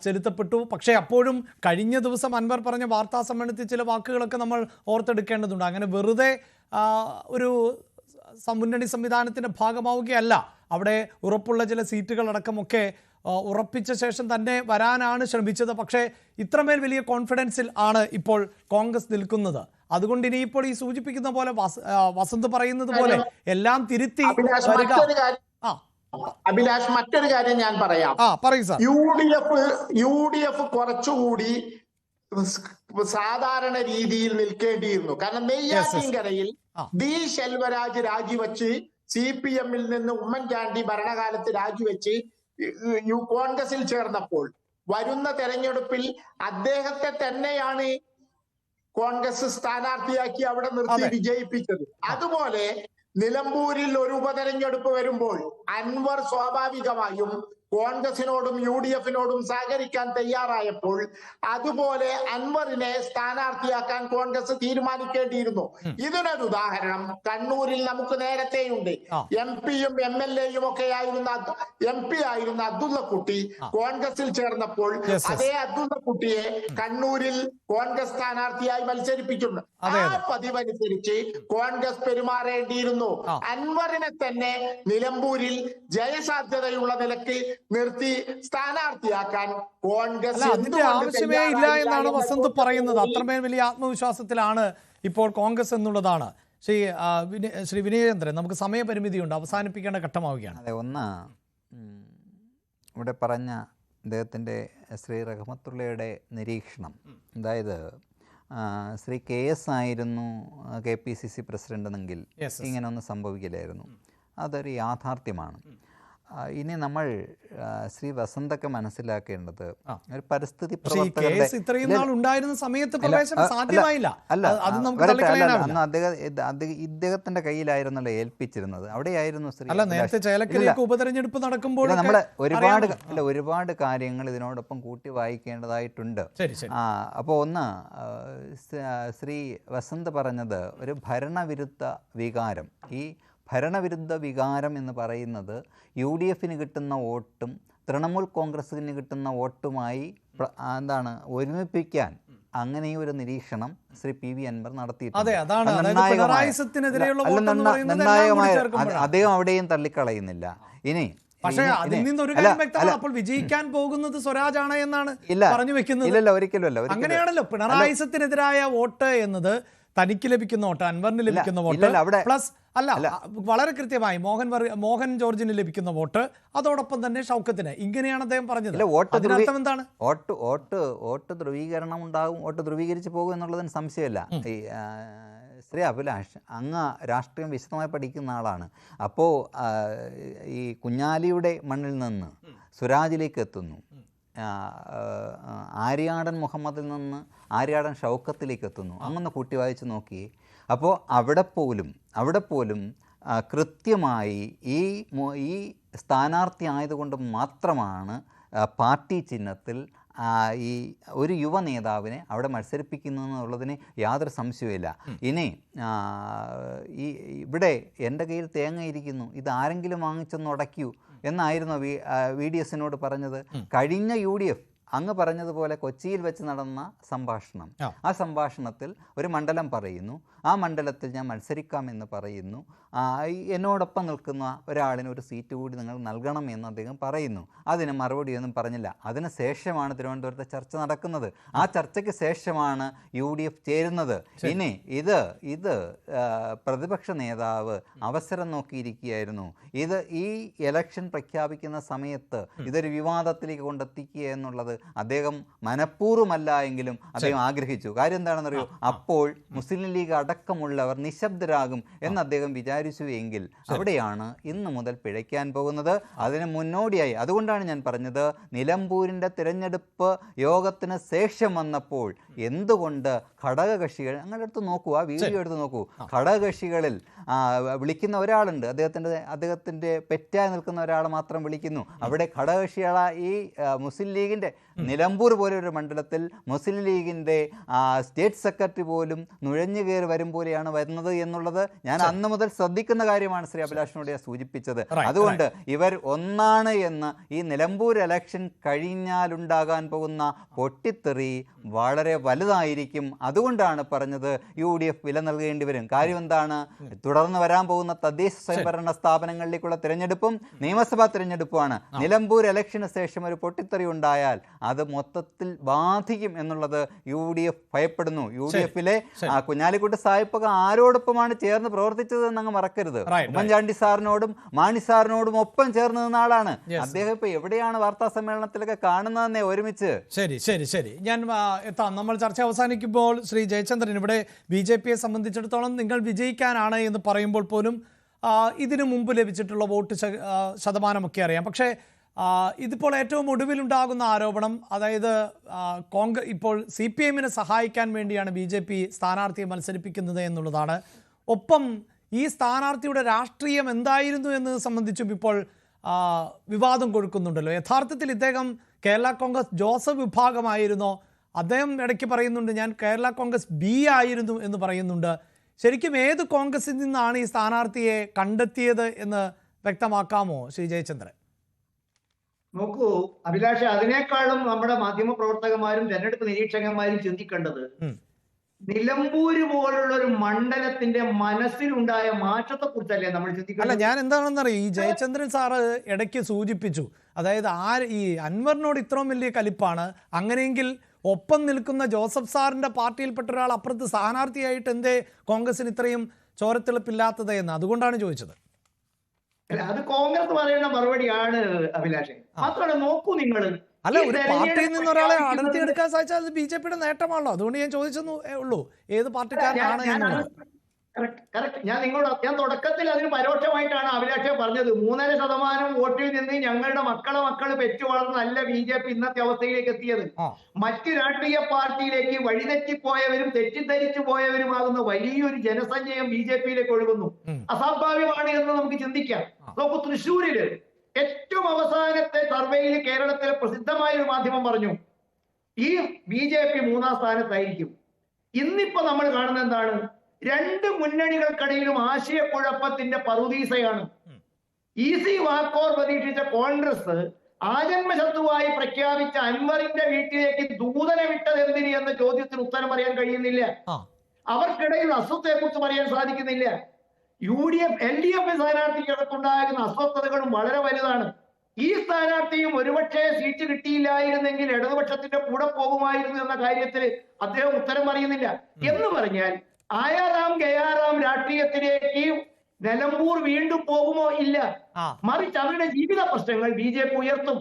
ചെലുത്തപ്പെട്ടു. പക്ഷേ അപ്പോഴും കഴിഞ്ഞ ദിവസം അൻവർ പറഞ്ഞ വാർത്താ സമ്മേളനത്തിൽ ചില വാക്കുകളൊക്കെ നമ്മൾ ഓർത്തെടുക്കേണ്ടതുണ്ട്. അങ്ങനെ വെറുതെ ഒരു മുന്നണി സംവിധാനത്തിന്റെ ഭാഗമാവുകയല്ല, അവിടെ ഉറപ്പുള്ള ചില സീറ്റുകളടക്കമൊക്കെ ഉറപ്പിച്ച ശേഷം തന്നെ വരാനാണ് ശ്രമിച്ചത്. പക്ഷേ ഇത്രമേൽ വലിയ കോൺഫിഡൻസിൽ ആണ് ഇപ്പോൾ കോൺഗ്രസ് നിൽക്കുന്നത്. അതുകൊണ്ട് ഇനിയിപ്പോൾ ഈ സൂചിപ്പിക്കുന്ന പോലെ വസന്ത് പറയുന്നത് പോലെ എല്ലാം തിരുത്തി അഭിലാഷ്, മറ്റൊരു കാര്യം ഞാൻ പറയാം. പറയൂ സാർ. UDF കുറച്ചുകൂടി സാധാരണ രീതിയിൽ നിൽക്കേണ്ടിയിരുന്നു. കാരണം നെയ്യാറ്റിൻകരയിൽ D. ശെൽവരാജ് രാജിവെച്ച് CPM-ൽ നിന്ന് ഉമ്മൻചാണ്ടി ഭരണകാലത്ത് രാജിവെച്ച് കോൺഗ്രസിൽ ചേർന്നപ്പോൾ വരുന്ന തെരഞ്ഞെടുപ്പിൽ അദ്ദേഹത്തെ തന്നെയാണ് കോൺഗ്രസ് സ്ഥാനാർത്ഥിയാക്കി അവിടെ നിർത്തി വിജയിപ്പിച്ചത്. അതുപോലെ നിലമ്പൂരിൽ ഒരു ഉപതെരഞ്ഞെടുപ്പ് വരുമ്പോൾ അൻവർ സ്വാഭാവികമായും കോൺഗ്രസിനോടും UDF-നോടും സഹകരിക്കാൻ തയ്യാറായപ്പോൾ അതുപോലെ അൻവറിനെ സ്ഥാനാർത്ഥിയാക്കാൻ കോൺഗ്രസ് തീരുമാനിക്കേണ്ടിയിരുന്നു. ഇതിനൊരു ഉദാഹരണം കണ്ണൂരിൽ നമുക്ക് നേരത്തെയുണ്ട്. MP-യും MLA-യും ഒക്കെ ആയിരുന്ന MP ആയിരുന്ന അബ്ദുള്ളക്കുട്ടി കോൺഗ്രസിൽ ചേർന്നപ്പോൾ അതേ അബ്ദുള്ളക്കുട്ടിയെ കണ്ണൂരിൽ കോൺഗ്രസ് സ്ഥാനാർത്ഥിയായി മത്സരിപ്പിക്കുന്നു. ആ പതിവനുസരിച്ച് കോൺഗ്രസ് പെരുമാറേണ്ടിയിരുന്നു. അൻവറിനെ തന്നെ നിലമ്പൂരിൽ ജയസാധ്യതയുള്ള നിലക്ക് നിർത്തി സ്ഥാനാർത്ഥിയാക്കാൻ കോൺഗ്രസ് അല്ല, അതിന്റെ ആവശ്യമേ ഇല്ല എന്നാണ് വസന്ത് പറയുന്നത്. അത്രമേൽ വലിയ ആത്മവിശ്വാസത്തിലാണ് ഇപ്പോൾ കോൺഗ്രസ് എന്നുള്ളതാണ്. ശ്രീ വിനയേന്ദ്രൻ, നമുക്ക് സമയപരിമിതിയുണ്ട്, അവസാനിപ്പിക്കേണ്ട ഘട്ടമാവുകയാണ്. അതെ, ഒന്ന് ഇവിടെ പറഞ്ഞ അദ്ദേഹത്തിൻ്റെ ശ്രീ റഹ്മത്തുള്ളയുടെ നിരീക്ഷണം, അതായത് ശ്രീ KS ആയിരുന്നു KPCC പ്രസിഡന്റെന്നെങ്കിൽ ഇങ്ങനെയൊന്നും സംഭവിക്കില്ലായിരുന്നു. അതൊരു യാഥാർത്ഥ്യമാണ്. ഇനി നമ്മൾ ശ്രീ വസന്തൊക്കെ മനസ്സിലാക്കേണ്ടത് ഒരു പരിസ്ഥിതി പ്രവർത്തകരുടെ ഇദ്ദേഹത്തിന്റെ കയ്യിലായിരുന്നല്ലോ ഏൽപ്പിച്ചിരുന്നത്. അവിടെയായിരുന്നു ഉപതെരഞ്ഞെടുപ്പ് നടക്കുമ്പോൾ നമ്മളെ ഒരുപാട് കാര്യങ്ങൾ ഇതിനോടൊപ്പം കൂട്ടി വായിക്കേണ്ടതായിട്ടുണ്ട്. അപ്പോൾ ഒന്ന്, ശ്രീ വസന്ത് പറഞ്ഞത് ഒരു ഭരണവിരുദ്ധ വികാരം. ഈ ഭരണവിരുദ്ധ വികാരം എന്ന് പറയുന്നത് UDFന് കിട്ടുന്ന വോട്ടും തൃണമൂൽ കോൺഗ്രസിന് കിട്ടുന്ന വോട്ടുമായി ഒരുമിപ്പിക്കാൻ അങ്ങനെ ഒരു നിരീക്ഷണം ശ്രീ PV അൻവർ നടത്തിയിട്ടുണ്ട്. നിർണായകമായ അദ്ദേഹം അവിടെയും തള്ളിക്കളയുന്നില്ല. ഇനി പക്ഷേ അതിൽ നിന്നൊരു കാര്യം വ്യക്തമാണ്, അപ്പോൾ വിജയിക്കാൻ പോകുന്നത് സ്വരാജാണ് എന്നാണ് പറഞ്ഞു വെക്കുന്നത്. ഇല്ലല്ല, ഒരിക്കലുമല്ല. അങ്ങനെയാണല്ലോ പിണറായിസത്തിനെതിരായ വോട്ട് എന്നത് തനിക്ക് ലഭിക്കുന്ന വോട്ട്, അൻവറിന് ലഭിക്കുന്ന വോട്ട് പ്ലസ് വളരെ കൃത്യമായി മോഹൻ ജോർജിന് ലഭിക്കുന്ന വോട്ട്, അതോടൊപ്പം തന്നെ ഷൗക്കത്തിന്, ഇങ്ങനെയാണ് അദ്ദേഹം പറഞ്ഞത്. അതിനർത്ഥം എന്താണ്? വോട്ട് ധ്രുവീകരണം ഉണ്ടാകും, വോട്ട് ധ്രുവീകരിച്ച് പോകും എന്നുള്ളതിന് സംശയമില്ല. ശ്രീ അഭിലാഷ്, അങ്ങ് രാഷ്ട്രീയം വിശദമായി പഠിക്കുന്ന ആളാണ്. അപ്പോൾ ഈ കുഞ്ഞാലിയുടെ മണ്ണിൽ നിന്ന് സുരാജിലേക്ക് എത്തുന്നു, ആര്യാടൻ മുഹമ്മദിൽ നിന്ന് ആര്യാടൻ ഷൗക്കത്തിലേക്ക് എത്തുന്നു. അങ്ങനെ കൂട്ടി വായിച്ച് നോക്കി. അപ്പോൾ അവിടെ പോലും കൃത്യമായി ഈ സ്ഥാനാർത്ഥി ആയതുകൊണ്ട് മാത്രമാണ് പാർട്ടി ചിഹ്നത്തിൽ ഈ ഒരു യുവ നേതാവിനെ അവിടെ മത്സരിപ്പിക്കുന്നു എന്നുള്ളതിന് യാതൊരു സംശയവുമില്ല. ഇനി ഇവിടെ എൻ്റെ കയ്യിൽ തേങ്ങ ഇരിക്കുന്നു, ഇത് ആരെങ്കിലും വാങ്ങിച്ചൊന്ന് ഉടയ്ക്കൂ എന്നായിരുന്നു VDSനോട് പറഞ്ഞത്. കഴിഞ്ഞ UDF അങ്ങ് പറഞ്ഞതുപോലെ കൊച്ചിയിൽ വെച്ച് നടന്ന സംഭാഷണം, ആ സംഭാഷണത്തിൽ ഒരു മണ്ഡലം പറയുന്നു, ആ മണ്ഡലത്തിൽ ഞാൻ മത്സരിക്കാമെന്ന് പറയുന്നു, എന്നോടൊപ്പം നിൽക്കുന്ന ഒരാളിന് ഒരു സീറ്റ് കൂടി നിങ്ങൾ നൽകണം എന്ന് അദ്ദേഹം പറയുന്നു. അതിന് മറുപടിയൊന്നും പറഞ്ഞില്ല. അതിന് ശേഷമാണ് തിരുവനന്തപുരത്തെ ചർച്ച നടക്കുന്നത്. ആ ചർച്ചയ്ക്ക് ശേഷമാണ് UDF ചേരുന്നത്. ഇനി ഇത് പ്രതിപക്ഷ നേതാവ് അവസരം നോക്കിയിരിക്കുകയായിരുന്നു. ഈ ഇലക്ഷൻ പ്രഖ്യാപിക്കുന്ന സമയത്ത് ഇതൊരു വിവാദത്തിലേക്ക് കൊണ്ടെത്തിക്കുക എന്നുള്ളത് അദ്ദേഹം മനഃപൂർവ്വമല്ല എങ്കിലും അദ്ദേഹം ആഗ്രഹിച്ചു. കാര്യം എന്താണെന്നറിയോ? അപ്പോൾ മുസ്ലിം ലീഗ് അടക്കമുള്ളവർ നിശബ്ദരാകും എന്ന് അദ്ദേഹം വിചാരിച്ചു എങ്കിൽ അവിടെയാണ് ഇന്നു മുതൽ പിഴയ്ക്കാൻ പോകുന്നത്. അതിന് മുന്നോടിയായി, അതുകൊണ്ടാണ് ഞാൻ പറഞ്ഞത്, നിലമ്പൂരിൻ്റെ തിരഞ്ഞെടുപ്പ് യോഗത്തിന് ശേഷം വന്നപ്പോൾ എന്തുകൊണ്ട് ഘടകകക്ഷികൾ, അങ്ങനെ എടുത്ത് നോക്കൂ, ആ വീഡിയോ എടുത്ത് നോക്കൂ, ഘടകകക്ഷികളിൽ വിളിക്കുന്ന ഒരാളുണ്ട്, അദ്ദേഹത്തിൻ്റെ പെറ്റായി നിൽക്കുന്ന ഒരാൾ മാത്രം വിളിക്കുന്നു. അവിടെ ഘടകകക്ഷികളായ ഈ മുസ്ലിം ലീഗിൻ്റെ നിലമ്പൂർ പോലെ ഒരു മണ്ഡലത്തിൽ മുസ്ലിം ലീഗിൻ്റെ സ്റ്റേറ്റ് സെക്രട്ടറി പോലും നുഴഞ്ഞു കയറി വരും പോലെയാണ് വരുന്നത് എന്നുള്ളത് ഞാൻ അന്ന് മുതൽ ശ്രദ്ധിക്കുന്ന കാര്യമാണ്. ശ്രീ അഭിലാഷിനോട് ഞാൻ സൂചിപ്പിച്ചത്. അതുകൊണ്ട് ഇവർ ഒന്നാണ് എന്ന് ഈ നിലമ്പൂർ ഇലക്ഷൻ കഴിഞ്ഞാലുണ്ടാകാൻ പോകുന്ന പൊട്ടിത്തെറി വളരെ വലുതായിരിക്കും. അതുകൊണ്ടാണ് പറഞ്ഞത് UDF വില നൽകേണ്ടി വരും. കാര്യം എന്താണ്? തുടർന്ന് വരാൻ പോകുന്ന തദ്ദേശ സ്വയംഭരണ സ്ഥാപനങ്ങളിലേക്കുള്ള തിരഞ്ഞെടുപ്പും നിയമസഭാ തിരഞ്ഞെടുപ്പുമാണ്. നിലമ്പൂർ ഇലക്ഷന് ശേഷം ഒരു പൊട്ടിത്തെറി ഉണ്ടായാൽ അത് മൊത്തത്തിൽ ബാധിക്കും എന്നുള്ളത് UDF ഭയപ്പെടുന്നു. UDFിലെ കുഞ്ഞാലിക്കുട്ടി സാഹിബൊക്കെ ആരോടൊപ്പമാണ് ചേർന്ന് പ്രവർത്തിച്ചത് എന്നങ്ങ് മറക്കരുത്. ഉമ്മൻചാണ്ടി സാറിനോടും മാണി സാറിനോടും ഒപ്പം ചേർന്ന് നിന്ന ആളാണ് അദ്ദേഹം. ഇപ്പൊ എവിടെയാണ് വാർത്താ സമ്മേളനത്തിലൊക്കെ കാണുന്നതെന്നേ ഒരുമിച്ച്. ശരി ഞാൻ എത്താം. നമ്മൾ ചർച്ച അവസാനിക്കുമ്പോൾ ശ്രീ ജയചന്ദ്രൻ, ഇവിടെ BJPയെ സംബന്ധിച്ചിടത്തോളം നിങ്ങൾ വിജയിക്കാനാണ് എന്ന് പറയുമ്പോൾ പോലും ഇതിനു മുമ്പ് ലഭിച്ചിട്ടുള്ള വോട്ട് ശതമാനമൊക്കെ അറിയാം. പക്ഷേ ഇതിപ്പോൾ ഏറ്റവും ഒടുവിലുണ്ടാകുന്ന ആരോപണം, അതായത് ഇപ്പോൾ CPMനെ സഹായിക്കാൻ വേണ്ടിയാണ് BJP സ്ഥാനാർത്ഥിയെ മത്സരിപ്പിക്കുന്നത് എന്നുള്ളതാണ്. ഒപ്പം ഈ സ്ഥാനാർത്ഥിയുടെ രാഷ്ട്രീയം എന്തായിരുന്നു എന്നത് സംബന്ധിച്ചും ഇപ്പോൾ വിവാദം കൊഴുക്കുന്നുണ്ടല്ലോ. യഥാർത്ഥത്തിൽ ഇദ്ദേഹം കേരള കോൺഗ്രസ് ജോസഫ് വിഭാഗമായിരുന്നോ? അദ്ദേഹം ഇടയ്ക്ക് പറയുന്നുണ്ട് ഞാൻ കേരള കോൺഗ്രസ് B ആയിരുന്നു എന്ന് പറയുന്നുണ്ട്. ശരിക്കും ഏത് കോൺഗ്രസിൽ നിന്നാണ് ഈ സ്ഥാനാർത്ഥിയെ കണ്ടെത്തിയത് എന്ന് വ്യക്തമാക്കാമോ ശ്രീ ജയചന്ദ്രൻ? നോക്കൂ അഭിലാഷ്, അതിനേക്കാളും നമ്മുടെ മാധ്യമ പ്രവർത്തകന്മാരും തെരഞ്ഞെടുപ്പ് നിരീക്ഷകന്മാരും ചിന്തിക്കേണ്ടത് നിലമ്പൂര് പോലുള്ള ഒരു മണ്ഡലത്തിന്റെ മനസ്സിലുണ്ടായ മാറ്റത്തെ കുറിച്ചല്ലേ നമ്മൾ അല്ല, ചിന്തിക്കുന്നത്? ഞാൻ എന്താണെന്നറിയാം, ഈ ജയചന്ദ്രൻ സാറ് ഇടയ്ക്ക് സൂചിപ്പിച്ചു, അതായത് ഈ അൻവറിനോട് ഇത്രയും വലിയ കലിപ്പാണ്, അങ്ങനെയെങ്കിൽ ഒപ്പം നിൽക്കുന്ന ജോസഫ് സാറിന്റെ പാർട്ടിയിൽപ്പെട്ട ഒരാൾ അപ്പുറത്ത് സ്ഥാനാർത്ഥിയായിട്ട് എന്തേ കോൺഗ്രസിന് ഇത്രയും ചോരത്തിളപ്പില്ലാത്തത് എന്ന്, അതുകൊണ്ടാണ് ചോദിച്ചത്. അല്ല, അത് കോൺഗ്രസ് പറയുന്ന മറുപടിയാണ് അഭിലാഷേ. മാത്രമല്ല, നോക്കൂ നിങ്ങൾ, അല്ല, ഒരു പാർട്ടിയിൽ നിന്ന് ഒരാളെ അടർത്തിയെടുക്കാൻ സാധിച്ചാൽ അത് BJPയുടെ നേട്ടമാണല്ലോ. അതുകൊണ്ട് ഞാൻ ചോദിച്ചെന്നേ ഉള്ളൂ, ഏത് പാർട്ടിക്കാരനാണ് എന്നുള്ളത്. ഞാൻ തുടക്കത്തിൽ അതിന് പരോക്ഷമായിട്ടാണ് അഭിലാഷെ പറഞ്ഞത്. 3.5% വോട്ടിൽ നിന്ന് ഞങ്ങളുടെ മക്കള് പെറ്റു വളർന്നല്ല BJP ഇന്നത്തെ അവസ്ഥയിലേക്ക് എത്തിയത്. മറ്റ് രാഷ്ട്രീയ പാർട്ടിയിലേക്ക് വഴിതെറ്റിപ്പോയവരും തെറ്റിദ്ധരിച്ചു പോയവരുമാകുന്ന വലിയൊരു ജനസഞ്ചയം BJPയിലേക്ക് ഒഴുകുന്നു. അസ്വാഭാവികമാണ് എന്ന് നമുക്ക് ചിന്തിക്കാം. നോക്കൂ, തൃശ്ശൂരില് ഏറ്റവും അവസാനത്തെ സർവേയിൽ കേരളത്തിലെ പ്രസിദ്ധമായ ഒരു മാധ്യമം പറഞ്ഞു ഈ BJP 3-ാം സ്ഥാനത്തായിരിക്കും. ഇന്നിപ്പോ നമ്മൾ കാണുന്ന എന്താണ്? രണ്ട് മുന്നണികൾക്കിടയിലും ആശയക്കുഴപ്പത്തിന്റെ പറുദീസയാണ്. ഈസി വാക്കോർ പ്രതീക്ഷിച്ച കോൺഗ്രസ് ആജന്മശത്രുവായി പ്രഖ്യാപിച്ച അൻവറിന്റെ വീട്ടിലേക്ക് ദൂതനെ വിട്ടത് എന്തിന് എന്ന ചോദ്യത്തിന് ഉത്തരം പറയാൻ കഴിയുന്നില്ല. അവർക്കിടയിൽ അസ്വസ്ഥയെ കുറിച്ച് പറയാൻ സാധിക്കുന്നില്ല. UDF LDF സ്ഥാനാർത്ഥിക്കകത്തുണ്ടാകുന്ന അസ്വസ്ഥതകളും വളരെ വലുതാണ്. ഈ സ്ഥാനാർത്ഥിയും ഒരുപക്ഷെ സീറ്റ് കിട്ടിയില്ലായിരുന്നെങ്കിൽ ഇടതുപക്ഷത്തിന്റെ കൂടെ പോകുമായിരുന്നു എന്ന കാര്യത്തിൽ അദ്ദേഹം ഉത്തരം പറയുന്നില്ല. എന്ന് പറഞ്ഞാൽ ആയാറാം ഗയാറാം രാഷ്ട്രീയത്തിലേക്ക് നിലമ്പൂർ വീണ്ടും പോകുമോ? ഇല്ല. മറിച്ച് അവരുടെ ജീവിത പ്രശ്നങ്ങൾ BJP ഉയർത്തും.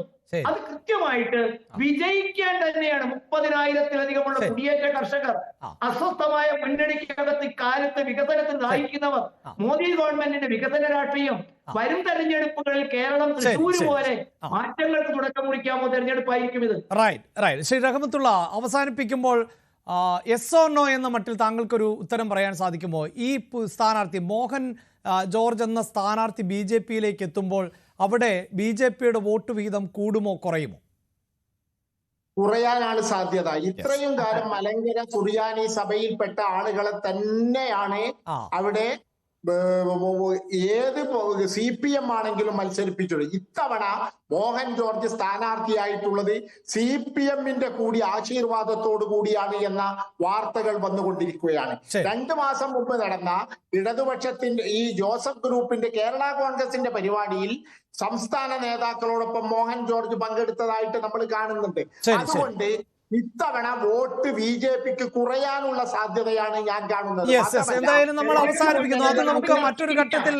അത് കൃത്യമായിട്ട് വിജയിക്കാൻ തന്നെയാണ്. 30,000-ത്തിലധികമുള്ള കുടിയേറ്റ കർഷകർ, അസ്വസ്ഥമായ മുന്നണിക്കകത്ത് ഇക്കാലത്ത് വികസനത്തിൽ ദാഹിക്കുന്നവർ, മോദി ഗവൺമെന്റിന്റെ വികസന രാഷ്ട്രീയം, വരും തെരഞ്ഞെടുപ്പുകളിൽ കേരളം തൃശ്ശൂർ പോലെ മാറ്റങ്ങൾക്ക് തുടക്കം കുറിക്കാമോ തെരഞ്ഞെടുപ്പായിരിക്കും ഇത്. റൈറ്റ്. ശ്രീ റഹ്മത്തുള്ള, അവസാനിപ്പിക്കുമ്പോൾ യെസ് ഓർ നോ എന്ന മട്ടിൽ താങ്കൾക്കൊരു ഉത്തരം പറയാൻ സാധിക്കുമോ? ഈ സ്ഥാനാർത്ഥി മോഹൻ ജോർജ് എന്ന സ്ഥാനാർത്ഥി BJPയിലേക്ക് എത്തുമ്പോൾ അവിടെ BJPയുടെ വോട്ട് വിഹിതം കൂടുമോ കുറയുമോ? കുറയാനാണ് സാധ്യത. ഇത്രയും കാലം മലങ്കര സുറിയാനി സഭയിൽപ്പെട്ട ആളുകളെ തന്നെയാണ് അവിടെ ഏത് CPM ആണെങ്കിലും മത്സരിപ്പിച്ചുള്ളൂ. ഇത്തവണ മോഹൻ ജോർജ് സ്ഥാനാർത്ഥിയായിട്ടുള്ളത് CPM-ന്റെ കൂടി ആശീർവാദത്തോടു കൂടിയാണ് എന്ന വാർത്തകൾ വന്നുകൊണ്ടിരിക്കുകയാണ്. 2 മാസം മുമ്പ് നടന്ന ഇടതുപക്ഷത്തിന്റെ ഈ ജോസഫ് ഗ്രൂപ്പിന്റെ കേരള കോൺഗ്രസിന്റെ പരിപാടിയിൽ സംസ്ഥാന നേതാക്കളോടൊപ്പം മോഹൻ ജോർജ് പങ്കെടുത്തതായിട്ട് നമ്മൾ കാണുന്നുണ്ട്. അതുകൊണ്ട് ഇത്തവണ വോട്ട് BJPക്ക് കുറയാനുള്ള സാധ്യതയാണ് ഞാൻ കാണുന്നത്. എന്തായാലും നമ്മൾ അവസാനിപ്പിക്കുന്നു. അത് നമുക്ക് മറ്റൊരു ഘട്ടത്തിൽ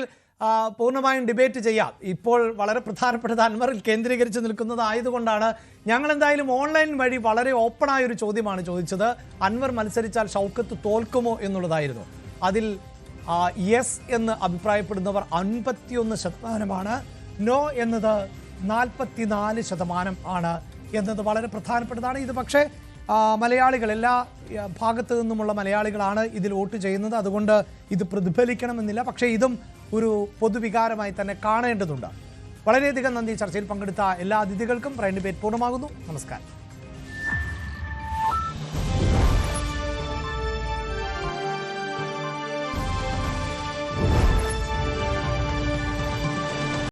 പൂർണ്ണമായും ഡിബേറ്റ് ചെയ്യാം. ഇപ്പോൾ വളരെ പ്രധാനപ്പെട്ടത് അൻവറിൽ കേന്ദ്രീകരിച്ച് നിൽക്കുന്നത് ആയതുകൊണ്ടാണ് ഞങ്ങൾ എന്തായാലും ഓൺലൈൻ വഴി വളരെ ഓപ്പണായ ഒരു ചോദ്യമാണ് ചോദിച്ചത്. അൻവർ മത്സരിച്ചാൽ ഷൗക്കത്ത് തോൽക്കുമോ എന്നുള്ളതായിരുന്നു. അതിൽ യെസ് എന്ന് അഭിപ്രായപ്പെടുന്നവർ 51%, നോ എന്നത് 44% ആണ് എന്നത് വളരെ പ്രധാനപ്പെട്ടതാണ്. ഇത് പക്ഷേ മലയാളികൾ, എല്ലാ ഭാഗത്തു നിന്നുമുള്ള മലയാളികളാണ് ഇതിൽ വോട്ട് ചെയ്യുന്നത്. അതുകൊണ്ട് ഇത് പ്രതിഫലിക്കണമെന്നില്ല. പക്ഷേ ഇതും ഒരു പൊതുവികാരമായി തന്നെ കാണേണ്ടതുണ്ട്. വളരെയധികം നന്ദി. ചർച്ചയിൽ പങ്കെടുത്ത എല്ലാ അതിഥികൾക്കും പ്രൈം ഡിബേറ്റ് പൂർണ്ണമാകുന്നു. നമസ്കാരം.